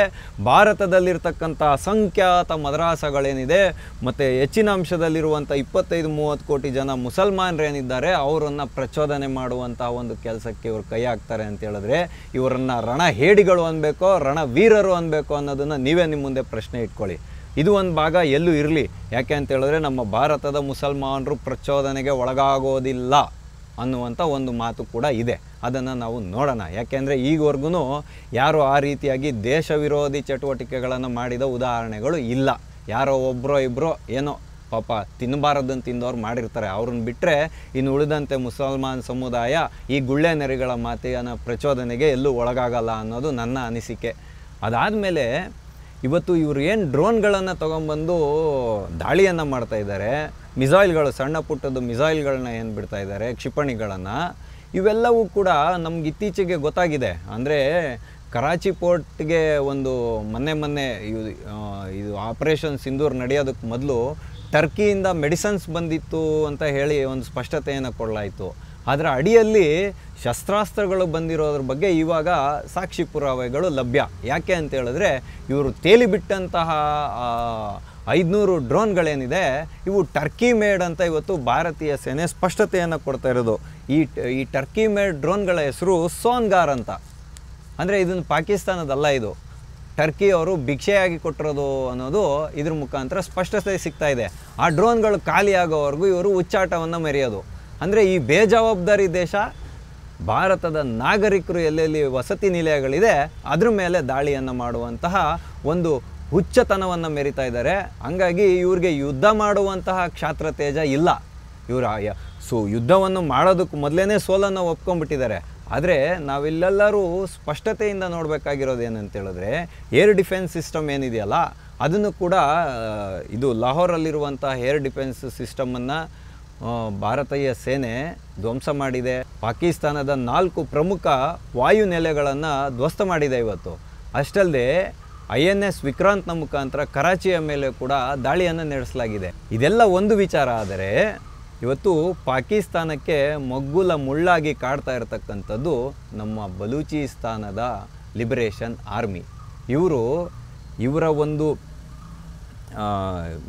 ಭಾರತದಲ್ಲಿರ್ತಕ್ಕಂಥ ಅಸಂಖ್ಯಾತ ಮದ್ರಾಸಗಳೇನಿದೆ ಮತ್ತು ಹೆಚ್ಚಿನ ಅಂಶದಲ್ಲಿರುವಂಥ 25-30 ಕೋಟಿ ಜನ ಮುಸಲ್ಮಾನರೇನಿದ್ದಾರೆ ಅವರನ್ನು ಪ್ರಚೋದನೆ ಮಾಡುವಂಥ ಒಂದು ಕೆಲಸಕ್ಕೆ ಇವರು ಕೈ ಹಾಕ್ತಾರೆ ಅಂತೇಳಿದ್ರೆ, ಇವರನ್ನು ರಣಹೇಡಿಗಳು ಅನ್ಬೇಕೋ ರಣವೀರರು ಅನ್ಬೇಕೋ ಅನ್ನೋದನ್ನು ನೀವೇ ನಿಮ್ಮ ಮುಂದೆ ಪ್ರಶ್ನೆ ಇಟ್ಕೊಳ್ಳಿ. ಇದು ಒಂದು ಭಾಗ ಎಲ್ಲೂ ಇರಲಿ. ಯಾಕೆ ಅಂತೇಳಿದ್ರೆ, ನಮ್ಮ ಭಾರತದ ಮುಸಲ್ಮಾನರು ಪ್ರಚೋದನೆಗೆ ಒಳಗಾಗೋದಿಲ್ಲ ಅನ್ನುವಂಥ ಒಂದು ಮಾತು ಕೂಡ ಇದೆ. ಅದನ್ನು ನಾವು ನೋಡೋಣ. ಯಾಕೆಂದರೆ ಈವರೆಗೂ ಯಾರು ಆ ರೀತಿಯಾಗಿ ದೇಶ ವಿರೋಧಿ ಚಟುವಟಿಕೆಗಳನ್ನು ಮಾಡಿದ ಉದಾಹರಣೆಗಳು ಇಲ್ಲ. ಯಾರೋ ಒಬ್ಬರೋ ಇಬ್ಬರೋ ಏನೋ ಪಾಪ ತಿನ್ನಬಾರದನ್ನು ತಿಂದವ್ರು ಮಾಡಿರ್ತಾರೆ. ಅವ್ರನ್ನ ಬಿಟ್ಟರೆ ಇನ್ನು ಉಳಿದಂತೆ ಮುಸಲ್ಮಾನ್ ಸಮುದಾಯ ಈ ಗುಳ್ಳೆ ನೆರೆಗಳ ಮಾತಿನ ಪ್ರಚೋದನೆಗೆ ಎಲ್ಲೂ ಒಳಗಾಗಲ್ಲ ಅನ್ನೋದು ನನ್ನ ಅನಿಸಿಕೆ. ಅದಾದಮೇಲೆ ಇವತ್ತು ಇವರು ಏನು ಡ್ರೋನ್ಗಳನ್ನು ತೊಗೊಂಬಂದು ದಾಳಿಯನ್ನು ಮಾಡ್ತಾಯಿದ್ದಾರೆ, ಮಿಸೈಲ್ಗಳು, ಸಣ್ಣ ಪುಟ್ಟದ್ದು ಮಿಸೈಲ್ಗಳನ್ನ ಏನು ಬಿಡ್ತಾ ಇದ್ದಾರೆ, ಕ್ಷಿಪಣಿಗಳನ್ನು, ಇವೆಲ್ಲವೂ ಕೂಡ ನಮ್ಗೆ ಇತ್ತೀಚೆಗೆ ಗೊತ್ತಾಗಿದೆ. ಅಂದರೆ ಕರಾಚಿ ಪೋರ್ಟ್ಗೆ ಒಂದು ಮೊನ್ನೆ ಇದು ಆಪರೇಷನ್ ಸಿಂಧೂರ್ ನಡೆಯೋದಕ್ಕೆ ಮೊದಲು ಟರ್ಕಿಯಿಂದ ಮೆಡಿಸನ್ಸ್ ಬಂದಿತ್ತು ಅಂತ ಹೇಳಿ ಒಂದು ಸ್ಪಷ್ಟತೆಯನ್ನು ಕೊಡಲಾಯಿತು. ಅದರ ಅಡಿಯಲ್ಲಿ ಶಸ್ತ್ರಾಸ್ತ್ರಗಳು ಬಂದಿರೋದ್ರ ಬಗ್ಗೆ ಇವಾಗ ಸಾಕ್ಷಿ ಪುರಾವೆಗಳು ಲಭ್ಯ. ಯಾಕೆ ಅಂತ ಹೇಳಿದ್ರೆ, ಇವರು ತೇಲಿಬಿಟ್ಟಂತಹ 500 ಡ್ರೋನ್ಗಳೇನಿದೆ ಇವು ಟರ್ಕಿ ಮೇಡ್ ಅಂತ ಇವತ್ತು ಭಾರತೀಯ ಸೇನೆ ಸ್ಪಷ್ಟತೆಯನ್ನು ಕೊಡ್ತಾ ಇರೋದು. ಈ ಟರ್ಕಿ ಮೇಡ್ ಡ್ರೋನ್ಗಳ ಹೆಸರು ಸೋನ್ಗಾರ್ ಅಂತ. ಅಂದರೆ ಇದನ್ನು ಪಾಕಿಸ್ತಾನದಲ್ಲ, ಇದು ಟರ್ಕಿ ಅವರು ಭಿಕ್ಷೆಯಾಗಿ ಕೊಟ್ಟಿರೋದು ಅನ್ನೋದು ಇದ್ರ ಮುಖಾಂತರ ಸ್ಪಷ್ಟತೆ ಸಿಗ್ತಾ ಇದೆ. ಆ ಡ್ರೋನ್ಗಳು ಖಾಲಿ ಆಗೋವರೆಗೂ ಇವರು ಹುಚ್ಚಾಟವನ್ನು ಮೆರೆಯೋದು. ಅಂದರೆ ಈ ಬೇಜವಾಬ್ದಾರಿ ದೇಶ ಭಾರತದ ನಾಗರಿಕರು ಎಲ್ಲೆಲ್ಲಿ ವಸತಿ ನಿಲಯಗಳಿದೆ ಅದ್ರ ಮೇಲೆ ದಾಳಿಯನ್ನು ಮಾಡುವಂತಹ ಒಂದು ಹುಚ್ಚತನವನ್ನು ಮೆರಿತಾ ಇದ್ದಾರೆ. ಹಂಗಾಗಿ ಇವ್ರಿಗೆ ಯುದ್ಧ ಮಾಡುವಂತಹ ಕ್ಷಾತ್ರ ತೇಜ ಇಲ್ಲ. ಇವರು ಯುದ್ಧವನ್ನು ಮಾಡೋದಕ್ಕೆ ಮೊದಲೇ ಸೋಲನ್ನು ಒಪ್ಕೊಂಡ್ಬಿಟ್ಟಿದ್ದಾರೆ. ಆದರೆ ನಾವಿಲ್ಲೆಲ್ಲರೂ ಸ್ಪಷ್ಟತೆಯಿಂದ ನೋಡಬೇಕಾಗಿರೋದು ಏನಂತೇಳಿದ್ರೆ, ಏರ್ ಡಿಫೆನ್ಸ್ ಸಿಸ್ಟಮ್ ಏನಿದೆಯಲ್ಲ ಅದನ್ನು ಕೂಡ ಇದು ಲಾಹೋರಲ್ಲಿರುವಂಥ ಏರ್ ಡಿಫೆನ್ಸ್ ಸಿಸ್ಟಮನ್ನು ಭಾರತೀಯ ಸೇನೆ ಧ್ವಂಸ ಮಾಡಿದೆ. ಪಾಕಿಸ್ತಾನದ 4 ಪ್ರಮುಖ ವಾಯು ನೆಲೆಗಳನ್ನು ಧ್ವಸ್ತ ಮಾಡಿದೆ ಇವತ್ತು. ಅಷ್ಟಲ್ಲದೆ INS ವಿಕ್ರಾಂತ್ನ ಮುಖಾಂತರ ಕರಾಚಿಯ ಮೇಲೆ ಕೂಡ ದಾಳಿಯನ್ನು ನಡೆಸಲಾಗಿದೆ. ಇದೆಲ್ಲ ಒಂದು ವಿಚಾರ. ಆದರೆ ಇವತ್ತು ಪಾಕಿಸ್ತಾನಕ್ಕೆ ಮಗ್ಗುಲ ಮುಳ್ಳಾಗಿ ಕಾಡ್ತಾ ಇರತಕ್ಕಂಥದ್ದು ನಮ್ಮ ಬಲೂಚಿಸ್ತಾನದ ಲಿಬರೇಷನ್ ಆರ್ಮಿ. ಇವರ ಒಂದು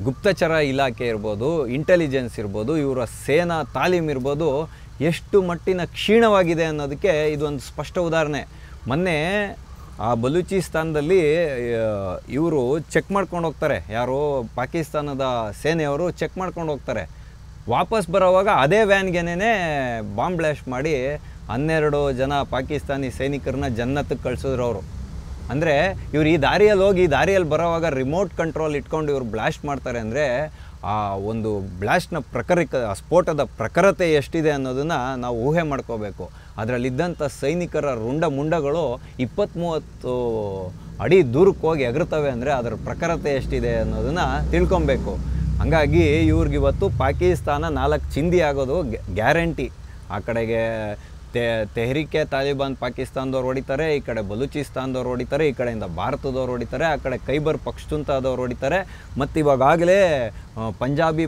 ಗುಪ್ತಚರ ಇಲಾಖೆ ಇರ್ಬೋದು, ಇಂಟೆಲಿಜೆನ್ಸ್ ಇರ್ಬೋದು, ಇವರ ಸೇನಾ ತಾಲೀಮ್ ಇರ್ಬೋದು, ಎಷ್ಟು ಮಟ್ಟಿನ ಕ್ಷೀಣವಾಗಿದೆ ಅನ್ನೋದಕ್ಕೆ ಇದೊಂದು ಸ್ಪಷ್ಟ ಉದಾಹರಣೆ. ಮೊನ್ನೆ ಆ ಬಲೂಚಿಸ್ತಾನದಲ್ಲಿ ಇವರು ಚೆಕ್ ಮಾಡ್ಕೊಂಡು ಹೋಗ್ತಾರೆ, ಯಾರು ಪಾಕಿಸ್ತಾನದ ಸೇನೆಯವರು ಚೆಕ್ ಮಾಡ್ಕೊಂಡು ಹೋಗ್ತಾರೆ. ವಾಪಸ್ ಬರೋವಾಗ ಅದೇ ವ್ಯಾನ್ಗೆನೇ ಬಾಂಬ್ ಬ್ಲಾಸ್ಟ್ ಮಾಡಿ 12 ಜನ ಪಾಕಿಸ್ತಾನಿ ಸೈನಿಕರನ್ನ ಜನ್ನತ್ತಕ್ಕೆ ಕಳಿಸಿದ್ರು ಅವರು. ಅಂದರೆ ಇವ್ರು ಈ ದಾರಿಯಲ್ಲಿ ಹೋಗಿ ಈ ದಾರಿಯಲ್ಲಿ ಬರೋವಾಗ ರಿಮೋಟ್ ಕಂಟ್ರೋಲ್ ಇಟ್ಕೊಂಡು ಇವರು ಬ್ಲಾಸ್ಟ್ ಮಾಡ್ತಾರೆ. ಅಂದರೆ ಆ ಒಂದು ಬ್ಲಾಸ್ಟ್ನ ಸ್ಫೋಟದ ಪ್ರಖರತೆ ಎಷ್ಟಿದೆ ಅನ್ನೋದನ್ನು ನಾವು ಊಹೆ ಮಾಡ್ಕೋಬೇಕು. ಅದರಲ್ಲಿದ್ದಂಥ ಸೈನಿಕರ ಮುಂಡಗಳು 20-30 ಅಡಿ ದೂರಕ್ಕೆ ಹೋಗಿ ಎಗರ್ತವೆ. ಅಂದರೆ ಅದರ ಪ್ರಖರತೆ ಎಷ್ಟಿದೆ ಅನ್ನೋದನ್ನು ತಿಳ್ಕೊಬೇಕು. ಹಾಗಾಗಿ ಇವ್ರಿಗಿವತ್ತು ಪಾಕಿಸ್ತಾನ 4 ಚಿಂದಿ ಆಗೋದು ಗ್ಯಾರಂಟಿ. ಆ ಕಡೆಗೆ ತೆಹರಿಕೆ ತಾಲಿಬಾನ್ ಪಾಕಿಸ್ತಾನದವ್ರು ಹೊಡಿತಾರೆ, ಈ ಕಡೆ ಬಲೂಚಿಸ್ತಾನದವ್ರು ಹೊಡಿತಾರೆ, ಈ ಕಡೆಯಿಂದ ಭಾರತದವ್ರು ಹೊಡಿತಾರೆ, ಆ ಕಡೆ ಖೈಬರ್ ಪಖ್ತೂನ್ಖಾದವ್ರು ಹೊಡಿತಾರೆ, ಮತ್ತು ಇವಾಗಲೇ ಪಂಜಾಬಿ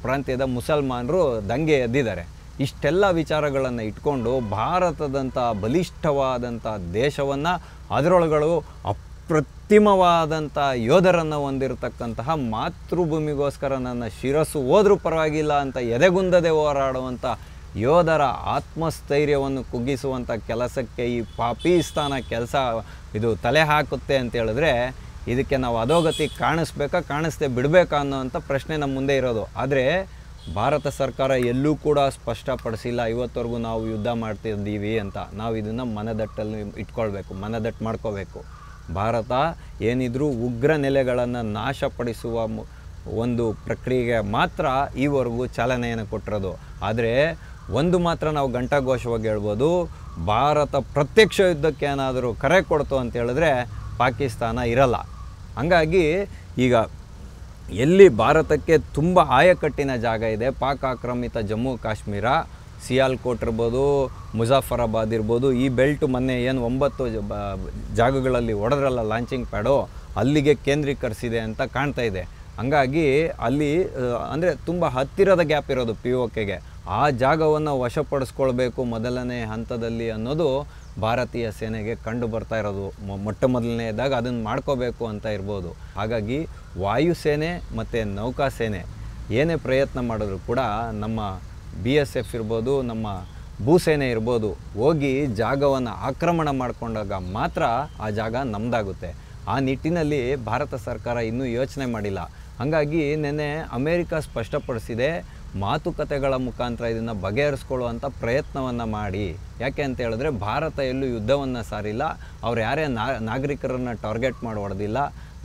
ಪ್ರಾಂತ್ಯದ ಮುಸಲ್ಮಾನರು ದಂಗೆ ಎದ್ದಿದ್ದಾರೆ. ಇಷ್ಟೆಲ್ಲ ವಿಚಾರಗಳನ್ನು ಇಟ್ಕೊಂಡು ಭಾರತದಂಥ ಬಲಿಷ್ಠವಾದಂಥ ದೇಶವನ್ನು, ಅದರೊಳಗಳು ಅಪ್ರತಿಮವಾದಂಥ ಯೋಧರನ್ನು ಹೊಂದಿರತಕ್ಕಂತಹ, ಮಾತೃಭೂಮಿಗೋಸ್ಕರ ನನ್ನ ಶಿರಸ್ಸು ಹೋದ್ರೂ ಪರವಾಗಿಲ್ಲ ಅಂತ ಎದೆಗುಂದದೆ ಹೋರಾಡುವಂಥ ಯೋಧರ ಆತ್ಮಸ್ಥೈರ್ಯವನ್ನು ಕುಗ್ಗಿಸುವಂಥ ಕೆಲಸಕ್ಕೆ ಈ ಪಾಕಿಸ್ತಾನ ಇದು ತಲೆ ಹಾಕುತ್ತೆ ಅಂತ ಹೇಳಿದ್ರೆ ಇದಕ್ಕೆ ನಾವು ಅಧೋಗತಿ ಕಾಣಿಸ್ದೇ ಬಿಡಬೇಕಾ ಅನ್ನೋವಂಥ ಪ್ರಶ್ನೆ ನಮ್ಮ ಮುಂದೆ ಇರೋದು. ಆದರೆ ಭಾರತ ಸರ್ಕಾರ ಎಲ್ಲೂ ಕೂಡ ಸ್ಪಷ್ಟಪಡಿಸಿಲ್ಲ ಇವತ್ತವರೆಗೂ ನಾವು ಯುದ್ಧ ಮಾಡ್ತಿದ್ದೀವಿ ಅಂತ. ನಾವು ಇದನ್ನು ಮನದಟ್ಟಲ್ಲಿ ಮನದಟ್ಟು ಮಾಡ್ಕೋಬೇಕು. ಭಾರತ ಏನಿದ್ರೂ ಉಗ್ರ ನೆಲೆಗಳನ್ನು ನಾಶಪಡಿಸುವ ಒಂದು ಪ್ರಕ್ರಿಯೆಗೆ ಮಾತ್ರ ಈವರೆಗೂ ಚಾಲನೆಯನ್ನು ಕೊಟ್ಟಿರೋದು. ಆದರೆ ಒಂದು ಮಾತ್ರ ನಾವು ಘಂಟಾಘೋಷವಾಗಿ ಹೇಳ್ಬೋದು, ಭಾರತ ಪ್ರತ್ಯಕ್ಷ ಯುದ್ಧಕ್ಕೆ ಏನಾದರೂ ಕರೆ ಕೊಡ್ತು ಅಂತ ಹೇಳಿದ್ರೆ ಪಾಕಿಸ್ತಾನ ಇರಲ್ಲ. ಹಂಗಾಗಿ ಈಗ ಎಲ್ಲಿ ಭಾರತಕ್ಕೆ ತುಂಬ ಆಯಕಟ್ಟಿನ ಜಾಗ ಇದೆ, ಪಾಕ್ ಆಕ್ರಮಿತ ಜಮ್ಮು ಕಾಶ್ಮೀರ, ಸಿಯಾಲ್ಕೋಟ್ ಇರ್ಬೋದು, ಮುಜಾಫರಾಬಾದ್ ಇರ್ಬೋದು, ಈ ಬೆಲ್ಟು ಮೊನ್ನೆ ಏನು 9 ಜಾಗಗಳಲ್ಲಿ ಹೊಡೆದ್ರಲ್ಲ ಲಾಂಚಿಂಗ್ ಪ್ಯಾಡು, ಅಲ್ಲಿಗೆ ಕೇಂದ್ರೀಕರಿಸಿದೆ ಅಂತ ಕಾಣ್ತಾ ಇದೆ. ಹಂಗಾಗಿ ಅಲ್ಲಿ ಅಂದರೆ ತುಂಬ ಹತ್ತಿರದ ಗ್ಯಾಪ್ ಇರೋದು POKಗೆ. ಆ ಜಾಗವನ್ನು ವಶಪಡಿಸ್ಕೊಳ್ಬೇಕು ಮೊದಲನೇ ಹಂತದಲ್ಲಿ ಅನ್ನೋದು ಭಾರತೀಯ ಸೇನೆಗೆ ಕಂಡು ಬರ್ತಾ ಇರೋದು. ಮೊದಲನೇದಾಗಿ ಅದನ್ನು ಮಾಡ್ಕೋಬೇಕು ಅಂತ ಇರ್ಬೋದು. ಹಾಗಾಗಿ ವಾಯುಸೇನೆ ಮತ್ತು ನೌಕಾಸೇನೆ ಏನೇ ಪ್ರಯತ್ನ ಮಾಡಿದ್ರು ಕೂಡ ನಮ್ಮ BSF ಇರ್ಬೋದು, ನಮ್ಮ ಭೂಸೇನೆ ಇರ್ಬೋದು, ಹೋಗಿ ಜಾಗವನ್ನು ಆಕ್ರಮಣ ಮಾಡಿಕೊಂಡಾಗ ಮಾತ್ರ ಆ ಜಾಗ ನಮ್ಮದಾಗುತ್ತೆ. ಆ ನಿಟ್ಟಿನಲ್ಲಿ ಭಾರತ ಸರ್ಕಾರ ಇನ್ನೂ ಯೋಚನೆ ಮಾಡಿಲ್ಲ. ಹಾಗಾಗಿ ನೆನ್ನೆ ಅಮೇರಿಕ ಸ್ಪಷ್ಟಪಡಿಸಿದೆ, ಮಾತುಕತೆಗಳ ಮುಖಾಂತರ ಇದನ್ನು ಬಗೆಹರಿಸ್ಕೊಳ್ಳುವಂಥ ಪ್ರಯತ್ನವನ್ನು ಮಾಡಿ. ಯಾಕೆ ಅಂತ ಹೇಳಿದ್ರೆ ಭಾರತ ಎಲ್ಲೂ ಯುದ್ಧವನ್ನು ಸಾರಿಲ್ಲ, ಅವ್ರು ಯಾರೇ ನಾಗರಿಕರನ್ನು ಟಾರ್ಗೆಟ್ ಮಾಡಿ ಹೊಡೆದಿಲ್ಲ,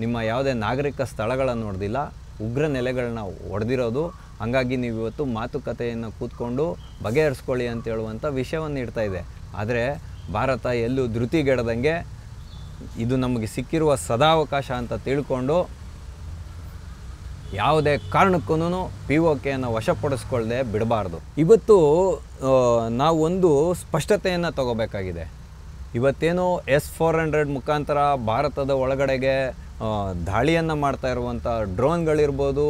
ನಿಮ್ಮ ಯಾವುದೇ ನಾಗರಿಕ ಸ್ಥಳಗಳನ್ನು ಹೊಡೆದಿಲ್ಲ, ಉಗ್ರ ನೆಲೆಗಳನ್ನ ಹೊಡೆದಿರೋದು. ಹಾಗಾಗಿ ನೀವು ಇವತ್ತು ಮಾತುಕತೆಯನ್ನು ಕೂತ್ಕೊಂಡು ಬಗೆಹರಿಸ್ಕೊಳ್ಳಿ ಅಂತ ಹೇಳುವಂಥ ವಿಷಯವನ್ನು ಇಡ್ತಾ ಇದೆ. ಆದರೆ ಭಾರತ ಎಲ್ಲೂ ಧೃತಿಗೆಡದಂಗೆ ಇದು ನಮಗೆ ಸಿಕ್ಕಿರುವ ಸದಾವಕಾಶ ಅಂತ ತಿಳ್ಕೊಂಡು ಯಾವುದೇ ಕಾರಣಕ್ಕೂ POKಯನ್ನು ವಶಪಡಿಸ್ಕೊಳ್ಳದೆ ಬಿಡಬಾರ್ದು. ಇವತ್ತು ನಾವು ಒಂದು ಸ್ಪಷ್ಟತೆಯನ್ನು ತಗೋಬೇಕಾಗಿದೆ. ಇವತ್ತೇನೋ S-400 ಮುಖಾಂತರ ಭಾರತದ ಒಳಗಡೆಗೆ ದಾಳಿಯನ್ನು ಮಾಡ್ತಾ ಇರುವಂಥ ಡ್ರೋನ್ಗಳಿರ್ಬೋದು,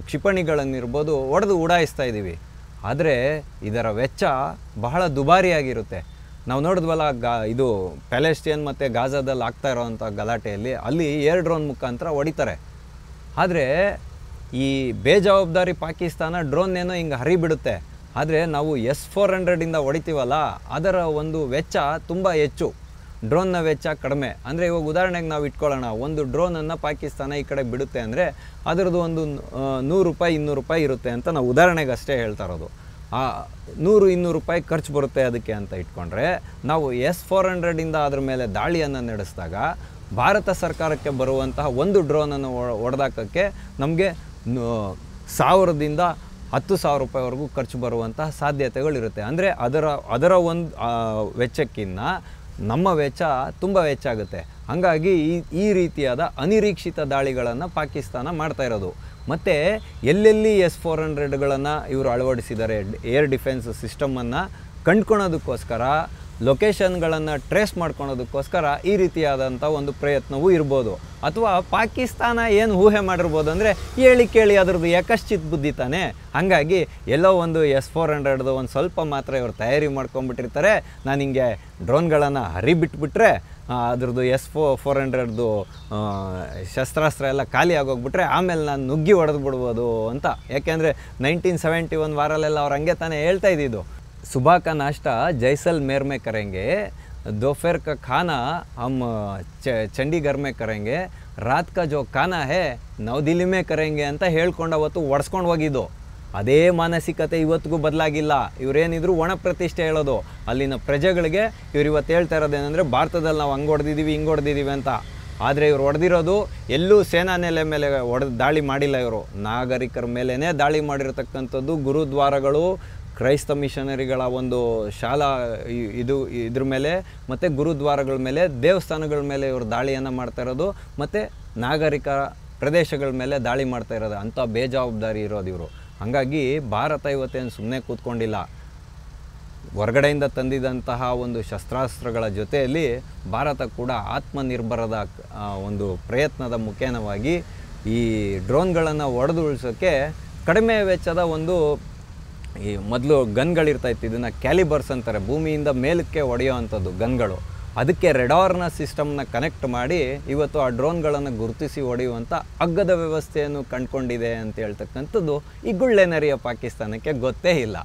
ಕ್ಷಿಪಣಿಗಳನ್ನಿರ್ಬೋದು ಹೊಡೆದು ಉಡಾಯಿಸ್ತಾ ಇದ್ದೀವಿ. ಆದರೆ ಇದರ ವೆಚ್ಚ ಬಹಳ ದುಬಾರಿಯಾಗಿರುತ್ತೆ. ನಾವು ನೋಡಿದ್ವಲ್ಲ, ಇದು ಪ್ಯಾಲೆಸ್ಟೈನ್ ಮತ್ತು ಗಾಜಾದಲ್ಲಿ ಆಗ್ತಾ ಇರೋವಂಥ ಗಲಾಟೆಯಲ್ಲಿ ಅಲ್ಲಿ ಏರ್ ಡ್ರೋನ್ ಮುಖಾಂತರ ಹೊಡಿತಾರೆ. ಆದರೆ ಈ ಬೇಜವಾಬ್ದಾರಿ ಪಾಕಿಸ್ತಾನ ಡ್ರೋನ್ ಏನೋ ಹಿಂಗೆ ಹರಿಬಿಡುತ್ತೆ. ಆದರೆ ನಾವು S-400 ಹೊಡಿತೀವಲ್ಲ, ಅದರ ಒಂದು ವೆಚ್ಚ ತುಂಬ ಹೆಚ್ಚು, ಡ್ರೋನ್ನ ವೆಚ್ಚ ಕಡಿಮೆ. ಅಂದರೆ ಇವಾಗ ಉದಾಹರಣೆಗೆ ನಾವು ಇಟ್ಕೊಳ್ಳೋಣ, ಒಂದು ಡ್ರೋನನ್ನು ಪಾಕಿಸ್ತಾನ ಈ ಕಡೆ ಬಿಡುತ್ತೆ ಅಂದರೆ ಅದರದ್ದು ಒಂದು ₹100-200 ಇರುತ್ತೆ ಅಂತ ನಾವು ಉದಾಹರಣೆಗೆ ಅಷ್ಟೇ ಹೇಳ್ತಾ ಇರೋದು. ಆ ₹100-200 ಖರ್ಚು ಬರುತ್ತೆ ಅದಕ್ಕೆ ಅಂತ ಇಟ್ಕೊಂಡ್ರೆ, ನಾವು S-400 ಅದ್ರ ಮೇಲೆ ದಾಳಿಯನ್ನು ನಡೆಸಿದಾಗ ಭಾರತ ಸರ್ಕಾರಕ್ಕೆ ಬರುವಂತಹ ಒಂದು ಡ್ರೋನನ್ನು ಹೊಡೆದಾಕೋಕ್ಕೆ ನಮಗೆ ₹1000-10,000ವರೆಗೂ ಖರ್ಚು ಬರುವಂತಹ ಸಾಧ್ಯತೆಗಳಿರುತ್ತೆ. ಅಂದರೆ ಅದರ ಒಂದು ವೆಚ್ಚಕ್ಕಿಂತ ನಮ್ಮ ವೆಚ್ಚ ತುಂಬ ಹೆಚ್ಚಾಗುತ್ತೆ. ಹಾಗಾಗಿ ಈ ರೀತಿಯಾದ ಅನಿರೀಕ್ಷಿತ ದಾಳಿಗಳನ್ನು ಪಾಕಿಸ್ತಾನ ಮಾಡ್ತಾ ಇರೋದು. ಮತ್ತು ಎಲ್ಲೆಲ್ಲಿ S-400ಗಳನ್ನು ಇವರು ಅಳವಡಿಸಿದ್ದಾರೆ, ಏರ್ ಡಿಫೆನ್ಸ್ ಸಿಸ್ಟಮನ್ನು ಕಂಡ್ಕೊಳೋದಕ್ಕೋಸ್ಕರ, ಲೊಕೇಶನ್ಗಳನ್ನು ಟ್ರೇಸ್ ಮಾಡ್ಕೊಳೋದಕ್ಕೋಸ್ಕರ ಈ ರೀತಿಯಾದಂಥ ಒಂದು ಪ್ರಯತ್ನವೂ ಇರ್ಬೋದು. ಅಥವಾ ಪಾಕಿಸ್ತಾನ ಏನು ಊಹೆ ಮಾಡಿರ್ಬೋದು ಅಂದರೆ, ಕೇಳಿ ಅದ್ರದ್ದು ಯಾಕಶ್ಚಿತ್ ಬುದ್ಧಿ ತಾನೆ. ಹಾಗಾಗಿ ಎಲ್ಲೋ ಒಂದು S-400 ಒಂದು ಸ್ವಲ್ಪ ಮಾತ್ರ ಇವರು ತಯಾರಿ ಮಾಡ್ಕೊಂಡ್ಬಿಟ್ಟಿರ್ತಾರೆ, ನಾನು ಹಿಂಗೆ ಡ್ರೋನ್ಗಳನ್ನು ಹರಿಬಿಟ್ಬಿಟ್ರೆ ಅದ್ರದ್ದು S-400 ಶಸ್ತ್ರಾಸ್ತ್ರ ಎಲ್ಲ ಖಾಲಿ ಆಗೋಗ್ಬಿಟ್ರೆ ಆಮೇಲೆ ನಾನು ನುಗ್ಗಿ ಹೊಡೆದು ಬಿಡ್ಬೋದು ಅಂತ. ಯಾಕೆಂದರೆ 1971 ವಾರಲ್ಲೆಲ್ಲ ಅವ್ರು ಹಂಗೆ ತಾನೇ ಹೇಳ್ತಾ ಇದ್ದಿದ್ದು, सुबह का नाश्ता जैसलमेर में करेंगे, दोपहर का खाना हम चंडीगढ़ में करेंगे, रात का जो खाना है ನವದೆಹಲಿ में करेंगे ಅಂತ ಹೇಳ್ಕೊಂಡು ಅವತ್ತು ಒಡ್ಸ್ಕೊಂಡು ಹೋಗಿದ್ದು. ಅದೇ ಮಾನಸಿಕತೆ ಇವತ್ತಿಗೂ ಬದಲಾಗಿಲ್ಲ. ಇವರೇನಿದ್ರು ಒಣ ಪ್ರತಿಷ್ಠೆ ಹೇಳೋದು ಅಲ್ಲಿನ ಪ್ರಜೆಗಳಿಗೆ. ಇವ್ರು ಇವತ್ತು ಹೇಳ್ತಾ ಇರೋದೇನೆಂದರೆ, ಭಾರತದಲ್ಲಿ ನಾವು ಹಂಗೆ ಹೊಡೆದಿದ್ದೀವಿ ಹಿಂಗೆ ಹೊಡೆದಿದ್ದೀವಿ ಅಂತ. ಆದರೆ ಇವ್ರು ಹೊಡೆದಿರೋದು ಎಲ್ಲೂ ಸೇನಾ ನೆಲೆ ಮೇಲೆ ದಾಳಿ ಮಾಡಿಲ್ಲ. ಇವರು ನಾಗರಿಕರ ಮೇಲೇ ದಾಳಿ ಮಾಡಿರತಕ್ಕಂಥದ್ದು. ಗುರುದ್ವಾರಗಳು, ಕ್ರೈಸ್ತ ಮಿಷನರಿಗಳ ಒಂದು ಶಾಲಾ ಇದ್ರ ಮೇಲೆ ಮತ್ತು ಗುರುದ್ವಾರಗಳ ಮೇಲೆ, ದೇವಸ್ಥಾನಗಳ ಮೇಲೆ ಇವರು ದಾಳಿಯನ್ನು ಮಾಡ್ತಾ ಇರೋದು, ಮತ್ತು ನಾಗರಿಕರ ಪ್ರದೇಶಗಳ ಮೇಲೆ ದಾಳಿ ಮಾಡ್ತಾ ಇರೋದು. ಅಂಥ ಬೇಜವಾಬ್ದಾರಿ ಇರೋದು ಇವರು. ಹಾಗಾಗಿ ಭಾರತ ಇವತ್ತೇನು ಸುಮ್ಮನೆ ಕೂತ್ಕೊಂಡಿಲ್ಲ. ಹೊರಗಡೆಯಿಂದ ತಂದಿದಂತಹ ಒಂದು ಶಸ್ತ್ರಾಸ್ತ್ರಗಳ ಜೊತೆಯಲ್ಲಿ ಭಾರತ ಕೂಡ ಆತ್ಮನಿರ್ಭರದ ಒಂದು ಪ್ರಯತ್ನದ ಮುಖೇನವಾಗಿ ಈ ಡ್ರೋನ್ಗಳನ್ನು ಹೊಡೆದು ಉಳಿಸೋಕ್ಕೆ ಕಡಿಮೆ ವೆಚ್ಚದ ಒಂದು ಈ ಮೊದಲು ಗನ್ಗಳಿರ್ತಾಯಿತ್ತು, ಇದನ್ನು ಕ್ಯಾಲಿಬರ್ಸ್ ಅಂತಾರೆ, ಭೂಮಿಯಿಂದ ಮೇಲಕ್ಕೆ ಹೊಡೆಯೋ ಅಂಥದ್ದು ಗನ್ಗಳು. ಅದಕ್ಕೆ ರೆಡಾರ್ನ ಸಿಸ್ಟಮ್ನ ಕನೆಕ್ಟ್ ಮಾಡಿ ಇವತ್ತು ಆ ಡ್ರೋನ್ಗಳನ್ನು ಗುರುತಿಸಿ ಹೊಡೆಯುವಂಥ ಅಗ್ಗದ ವ್ಯವಸ್ಥೆಯನ್ನು ಕಂಡುಕೊಂಡಿದೆ ಅಂತ ಹೇಳ್ತಕ್ಕಂಥದ್ದು ಈ ಗುಳ್ಳೆನರಿಯ ಪಾಕಿಸ್ತಾನಕ್ಕೆ ಗೊತ್ತೇ ಇಲ್ಲ.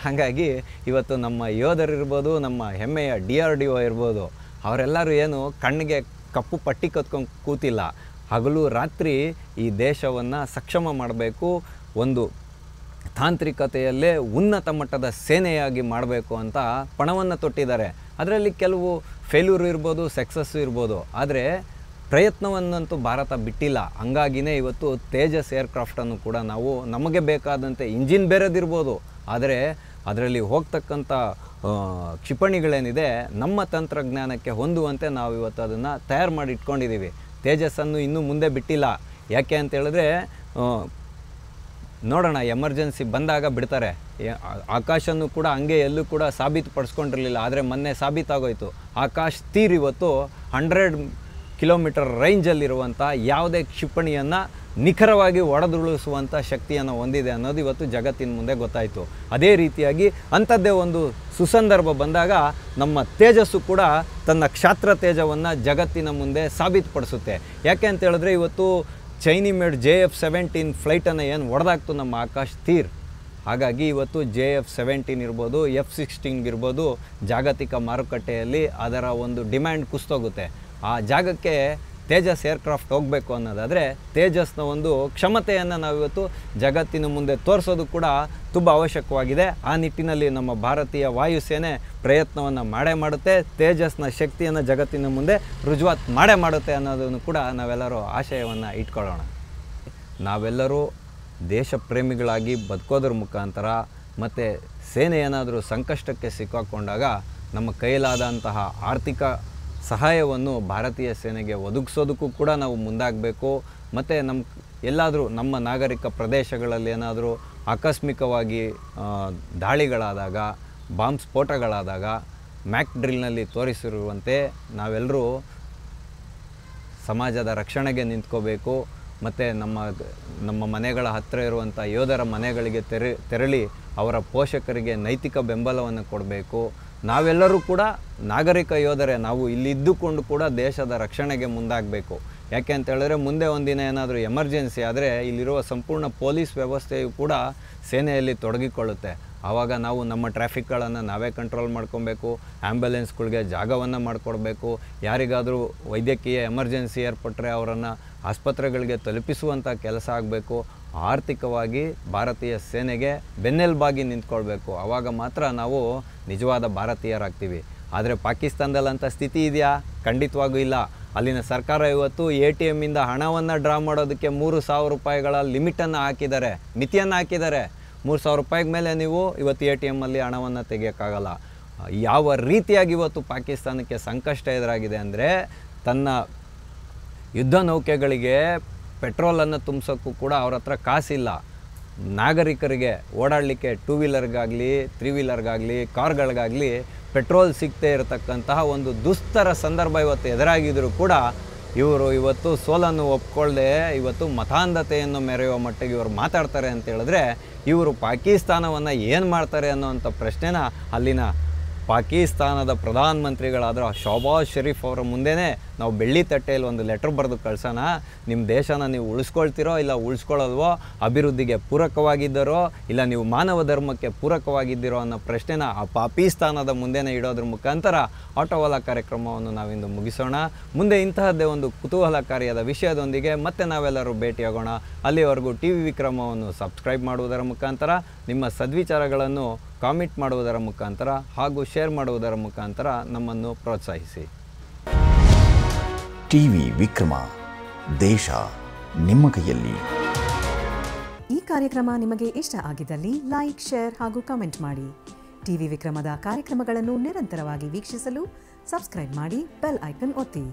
ಹಾಗಾಗಿ ಇವತ್ತು ನಮ್ಮ ಯೋಧರಿರ್ಬೋದು, ನಮ್ಮ ಹೆಮ್ಮೆಯ DRDO ಇರ್ಬೋದು, ಅವರೆಲ್ಲರೂ ಏನು ಕಣ್ಣಿಗೆ ಕಪ್ಪು ಪಟ್ಟಿ ಕತ್ಕೊಂಡು ಕೂತಿಲ್ಲ. ಹಗಲು ರಾತ್ರಿ ಈ ದೇಶವನ್ನು ಸಕ್ಷಮ ಮಾಡಬೇಕು, ಒಂದು ತಾಂತ್ರಿಕತೆಯಲ್ಲೇ ಉನ್ನತ ಮಟ್ಟದ ಸೇನೆಯಾಗಿ ಮಾಡಬೇಕು ಅಂತ ಪಣವನ್ನು ತೊಟ್ಟಿದ್ದಾರೆ. ಅದರಲ್ಲಿ ಕೆಲವು ಫೇಲ್ಯೂರ್ ಇರ್ಬೋದು, ಸಕ್ಸಸ್ಸು ಇರ್ಬೋದು, ಆದರೆ ಪ್ರಯತ್ನವನ್ನಂತೂ ಭಾರತ ಬಿಟ್ಟಿಲ್ಲ. ಹಂಗಾಗಿಯೇ ಇವತ್ತು ತೇಜಸ್ ಏರ್ಕ್ರಾಫ್ಟನ್ನು ಕೂಡ ನಾವು ನಮಗೆ ಬೇಕಾದಂತೆ ಇಂಜಿನ್ ಬೇರೆದಿರ್ಬೋದು, ಆದರೆ ಅದರಲ್ಲಿ ಹೋಗ್ತಕ್ಕಂಥ ಕ್ಷಿಪಣಿಗಳೇನಿದೆ ನಮ್ಮ ತಂತ್ರಜ್ಞಾನಕ್ಕೆ ಹೊಂದುವಂತೆ ನಾವು ಇವತ್ತು ಅದನ್ನು ತಯಾರು ಮಾಡಿ ಇಟ್ಕೊಂಡಿದ್ದೀವಿ. ತೇಜಸ್ಸನ್ನು ಇನ್ನೂ ಮುಂದೆ ಬಿಟ್ಟಿಲ್ಲ. ಯಾಕೆ ಅಂತ ಹೇಳಿದ್ರೆ ನೋಡೋಣ, ಎಮರ್ಜೆನ್ಸಿ ಬಂದಾಗ ಬಿಡ್ತಾರೆ. ಆಕಾಶನ್ನು ಕೂಡ ಹಂಗೆ ಎಲ್ಲೂ ಕೂಡ ಸಾಬೀತುಪಡಿಸ್ಕೊಂಡಿರಲಿಲ್ಲ, ಆದರೆ ಮೊನ್ನೆ ಸಾಬೀತಾಗೋಯ್ತು. ಆಕಾಶ್ ತೀರ್ ಇವತ್ತು 100 ಕಿಲೋಮೀಟರ್ ರೇಂಜಲ್ಲಿರುವಂಥ ಯಾವುದೇ ಕ್ಷಿಪಣಿಯನ್ನು ನಿಖರವಾಗಿ ಹೊಡೆದುರುಳಿಸುವಂಥ ಶಕ್ತಿಯನ್ನು ಹೊಂದಿದೆ ಅನ್ನೋದು ಇವತ್ತು ಜಗತ್ತಿನ ಮುಂದೆ ಗೊತ್ತಾಯಿತು. ಅದೇ ರೀತಿಯಾಗಿ ಅಂಥದ್ದೇ ಒಂದು ಸುಸಂದರ್ಭ ಬಂದಾಗ ನಮ್ಮ ತೇಜಸ್ಸು ಕೂಡ ತನ್ನ ಕ್ಷಾತ್ರ ತೇಜವನ್ನು ಜಗತ್ತಿನ ಮುಂದೆ ಸಾಬೀತುಪಡಿಸುತ್ತೆ. ಯಾಕೆ ಅಂತ ಹೇಳಿದ್ರೆ ಇವತ್ತು ಚೈನಿ ಮೇಡ್ JF-17 ಫ್ಲೈಟನ್ನು ಏನು ಹೊಡೆದಾಕ್ತು ನಮ್ಮ ಆಕಾಶ್ ತೀರ್. ಹಾಗಾಗಿ ಇವತ್ತು JF-17 ಇರ್ಬೋದು, F-16 ಇರ್ಬೋದು, ಜಾಗತಿಕ ಮಾರುಕಟ್ಟೆಯಲ್ಲಿ ಅದರ ಒಂದು ಡಿಮ್ಯಾಂಡ್ ಕುಸಿದೋಗುತ್ತೆ. ಆ ಜಾಗಕ್ಕೆ ತೇಜಸ್ ಏರ್ಕ್ರಾಫ್ಟ್ ಹೋಗಬೇಕು ಅನ್ನೋದಾದರೆ ತೇಜಸ್ನ ಒಂದು ಕ್ಷಮತೆಯನ್ನು ನಾವಿವತ್ತು ಜಗತ್ತಿನ ಮುಂದೆ ತೋರಿಸೋದು ಕೂಡ ತುಂಬ ಅವಶ್ಯಕವಾಗಿದೆ. ಆ ನಿಟ್ಟಿನಲ್ಲಿ ನಮ್ಮ ಭಾರತೀಯ ವಾಯುಸೇನೆ ಪ್ರಯತ್ನವನ್ನು ಮಾಡೇ ಮಾಡುತ್ತೆ. ತೇಜಸ್ನ ಶಕ್ತಿಯನ್ನು ಜಗತ್ತಿನ ಮುಂದೆ ರುಜುವಾತ್ ಮಾಡೇ ಮಾಡುತ್ತೆ ಅನ್ನೋದನ್ನು ಕೂಡ ನಾವೆಲ್ಲರೂ ಆಶಯವನ್ನು ಇಟ್ಕೊಳ್ಳೋಣ. ನಾವೆಲ್ಲರೂ ದೇಶ ಪ್ರೇಮಿಗಳಾಗಿ ಬದುಕೋದ್ರ ಮುಖಾಂತರ ಮತ್ತು ಸೇನೆ ಏನಾದರೂ ಸಂಕಷ್ಟಕ್ಕೆ ಸಿಕ್ಕಾಕೊಂಡಾಗ ನಮ್ಮ ಕೈಲಾದಂತಹ ಆರ್ಥಿಕ ಸಹಾಯವನ್ನು ಭಾರತೀಯ ಸೇನೆಗೆ ಒದಗಿಸೋದಕ್ಕೂ ಕೂಡ ನಾವು ಮುಂದಾಗಬೇಕು. ಮತ್ತು ಎಲ್ಲಾದರೂ ನಮ್ಮ ನಾಗರಿಕ ಪ್ರದೇಶಗಳಲ್ಲಿ ಏನಾದರೂ ಆಕಸ್ಮಿಕವಾಗಿ ದಾಳಿಗಳಾದಾಗ, ಬಾಂಬ್ ಸ್ಫೋಟಗಳಾದಾಗ ಮ್ಯಾಕ್ ಡ್ರಿಲ್ನಲ್ಲಿ ತೋರಿಸಿರುವಂತೆ ನಾವೆಲ್ಲರೂ ಸಮಾಜದ ರಕ್ಷಣೆಗೆ ನಿಂತ್ಕೋಬೇಕು. ಮತ್ತು ನಮ್ಮ ಮನೆಗಳ ಹತ್ತಿರ ಇರುವಂಥ ಯೋಧರ ಮನೆಗಳಿಗೆ ತೆರಳಿ ಅವರ ಪೋಷಕರಿಗೆ ನೈತಿಕ ಬೆಂಬಲವನ್ನು ಕೊಡಬೇಕು. ನಾವೆಲ್ಲರೂ ಕೂಡ ನಾಗರಿಕ ಯೋಧರೇ, ನಾವು ಇಲ್ಲಿದ್ದುಕೊಂಡು ಕೂಡ ದೇಶದ ರಕ್ಷಣೆಗೆ ಮುಂದಾಗಬೇಕು. ಯಾಕೆ ಅಂತ ಹೇಳಿದ್ರೆ ಮುಂದೆ ಒಂದಿನ ಏನಾದರೂ ಎಮರ್ಜೆನ್ಸಿ ಆದರೆ ಇಲ್ಲಿರುವ ಸಂಪೂರ್ಣ ಪೊಲೀಸ್ ವ್ಯವಸ್ಥೆಯು ಕೂಡ ಸೇನೆಯಲ್ಲಿ ತೊಡಗಿಕೊಳ್ಳುತ್ತೆ. ಆವಾಗ ನಾವು ನಮ್ಮ ಟ್ರಾಫಿಕ್ಗಳನ್ನು ನಾವೇ ಕಂಟ್ರೋಲ್ ಮಾಡ್ಕೊಬೇಕು, ಆ್ಯಂಬುಲೆನ್ಸ್ಗಳಿಗೆ ಜಾಗವನ್ನು ಮಾಡಿಕೊಡ್ಬೇಕು, ಯಾರಿಗಾದರೂ ವೈದ್ಯಕೀಯ ಎಮರ್ಜೆನ್ಸಿ ಏರ್ಪಟ್ಟರೆ ಅವರನ್ನು ಆಸ್ಪತ್ರೆಗಳಿಗೆ ತಲುಪಿಸುವಂಥ ಕೆಲಸ ಆಗಬೇಕು. ಆರ್ಥಿಕವಾಗಿ ಭಾರತೀಯ ಸೇನೆಗೆ ಬೆನ್ನೆಲುಬಾಗಿ ನಿಂತ್ಕೊಳ್ಬೇಕು. ಆವಾಗ ಮಾತ್ರ ನಾವು ನಿಜವಾದ ಭಾರತೀಯರಾಗ್ತೀವಿ. ಆದರೆ ಪಾಕಿಸ್ತಾನದಲ್ಲಂಥ ಸ್ಥಿತಿ ಇದೆಯಾ? ಖಂಡಿತವಾಗೂ ಇಲ್ಲ. ಅಲ್ಲಿನ ಸರ್ಕಾರ ಇವತ್ತು ATMಯಿಂದ ಹಣವನ್ನು ಡ್ರಾ ಮಾಡೋದಕ್ಕೆ 3,000 ರೂಪಾಯಿಗಳ ಲಿಮಿಟನ್ನು ಹಾಕಿದ್ದಾರೆ, ಮಿತಿಯನ್ನು ಹಾಕಿದ್ದಾರೆ. 3,000 ರೂಪಾಯಿಗೆ ಮೇಲೆ ನೀವು ಇವತ್ತು ATMಲ್ಲಿ ಹಣವನ್ನು ತೆಗಿಯೋಕ್ಕಾಗಲ್ಲ. ಯಾವ ರೀತಿಯಾಗಿ ಇವತ್ತು ಪಾಕಿಸ್ತಾನಕ್ಕೆ ಸಂಕಷ್ಟ ಎದುರಾಗಿದೆ ಅಂದರೆ ತನ್ನ ಯುದ್ಧ ನೌಕೆಗಳಿಗೆ ಪೆಟ್ರೋಲನ್ನು ತುಂಬಿಸೋಕ್ಕೂ ಕೂಡ ಅವ್ರ ಹತ್ರ ಕಾಸಿಲ್ಲ. ನಾಗರಿಕರಿಗೆ ಓಡಾಡಲಿಕ್ಕೆ 2 ವೀಲರ್ಗಾಗಲಿ 3 ವೀಲರ್ಗಾಗಲಿ ಕಾರ್ಗಳಿಗಾಗಲಿ ಪೆಟ್ರೋಲ್ ಸಿಗದೇ ಇರತಕ್ಕಂತಹ ಒಂದು ದುಸ್ತರ ಸಂದರ್ಭ ಇವತ್ತು ಎದುರಾಗಿದ್ದರೂ ಕೂಡ ಇವರು ಇವತ್ತು ಸೋಲನ್ನು ಒಪ್ಕೊಳ್ಳದೆ ಇವತ್ತು ಮತಾಂಧತೆಯನ್ನು ಮೆರೆಯುವ ಮಟ್ಟಿಗೆ ಇವರು ಮಾತಾಡ್ತಾರೆ ಅಂತ ಹೇಳಿದ್ರೆ ಇವರು ಪಾಕಿಸ್ತಾನವನ್ನು ಏನು ಮಾಡ್ತಾರೆ ಅನ್ನೋವಂಥ ಪ್ರಶ್ನೆನ ಅಲ್ಲಿನ ಪಾಕಿಸ್ತಾನದ ಪ್ರಧಾನಮಂತ್ರಿಗಳಾದ ಶಹಬಾಜ್ ಶರೀಫ್ ಅವರ ಮುಂದೆನೇ ನಾವು ಬೆಳ್ಳಿ ತಟ್ಟೆಯಲ್ಲಿ ಒಂದು ಲೆಟ್ರ್ ಬರೆದು ಕಳ್ಸೋಣ. ನಿಮ್ಮ ದೇಶನ ನೀವು ಉಳಿಸ್ಕೊಳ್ತಿರೋ ಇಲ್ಲ ಉಳಿಸ್ಕೊಳ್ಳಲ್ವೋ, ಅಭಿವೃದ್ಧಿಗೆ ಪೂರಕವಾಗಿದ್ದರೋ ಇಲ್ಲ ನೀವು ಮಾನವ ಧರ್ಮಕ್ಕೆ ಪೂರಕವಾಗಿದ್ದಿರೋ ಅನ್ನೋ ಪ್ರಶ್ನೆನ ಆ ಪಾಕಿಸ್ತಾನದ ಮುಂದೆನೇ ಇಡೋದ್ರ ಮುಖಾಂತರ ಆಟೋವಾಲ ಕಾರ್ಯಕ್ರಮವನ್ನು ನಾವಿಂದು ಮುಗಿಸೋಣ. ಮುಂದೆ ಇಂತಹದ್ದೇ ಒಂದು ಕುತೂಹಲಕಾರಿಯಾದ ವಿಷಯದೊಂದಿಗೆ ಮತ್ತೆ ನಾವೆಲ್ಲರೂ ಭೇಟಿಯಾಗೋಣ. ಅಲ್ಲಿವರೆಗೂ TV ವಿಕ್ರಮವನ್ನು ಸಬ್ಸ್ಕ್ರೈಬ್ ಮಾಡುವುದರ ಮುಖಾಂತರ, ನಿಮ್ಮ ಸದ್ವಿಚಾರಗಳನ್ನು ಕಾಮೆಂಟ್ ಮಾಡುವುದರ ಮುಖಾಂತರ ಹಾಗೂ ಶೇರ್ ಮಾಡುವುದರ ಮುಖಾಂತರ ನಮ್ಮನ್ನು ಪ್ರೋತ್ಸಾಹಿಸಿ. TV ವಿಕ್ರಮ, ದೇಶ ನಿಮ್ಮ ಕೈಯಲ್ಲಿ. ಈ ಕಾರ್ಯಕ್ರಮ ನಿಮಗೆ ಇಷ್ಟ ಆಗಿದ್ದಲ್ಲಿ ಲೈಕ್, ಶೇರ್ ಹಾಗೂ ಕಮೆಂಟ್ ಮಾಡಿ. TV ವಿಕ್ರಮದ ಕಾರ್ಯಕ್ರಮಗಳನ್ನು ನಿರಂತರವಾಗಿ ವೀಕ್ಷಿಸಲು ಸಬ್ಸ್ಕ್ರೈಬ್ ಮಾಡಿ, ಬೆಲ್ ಐಕನ್ ಒತ್ತಿ.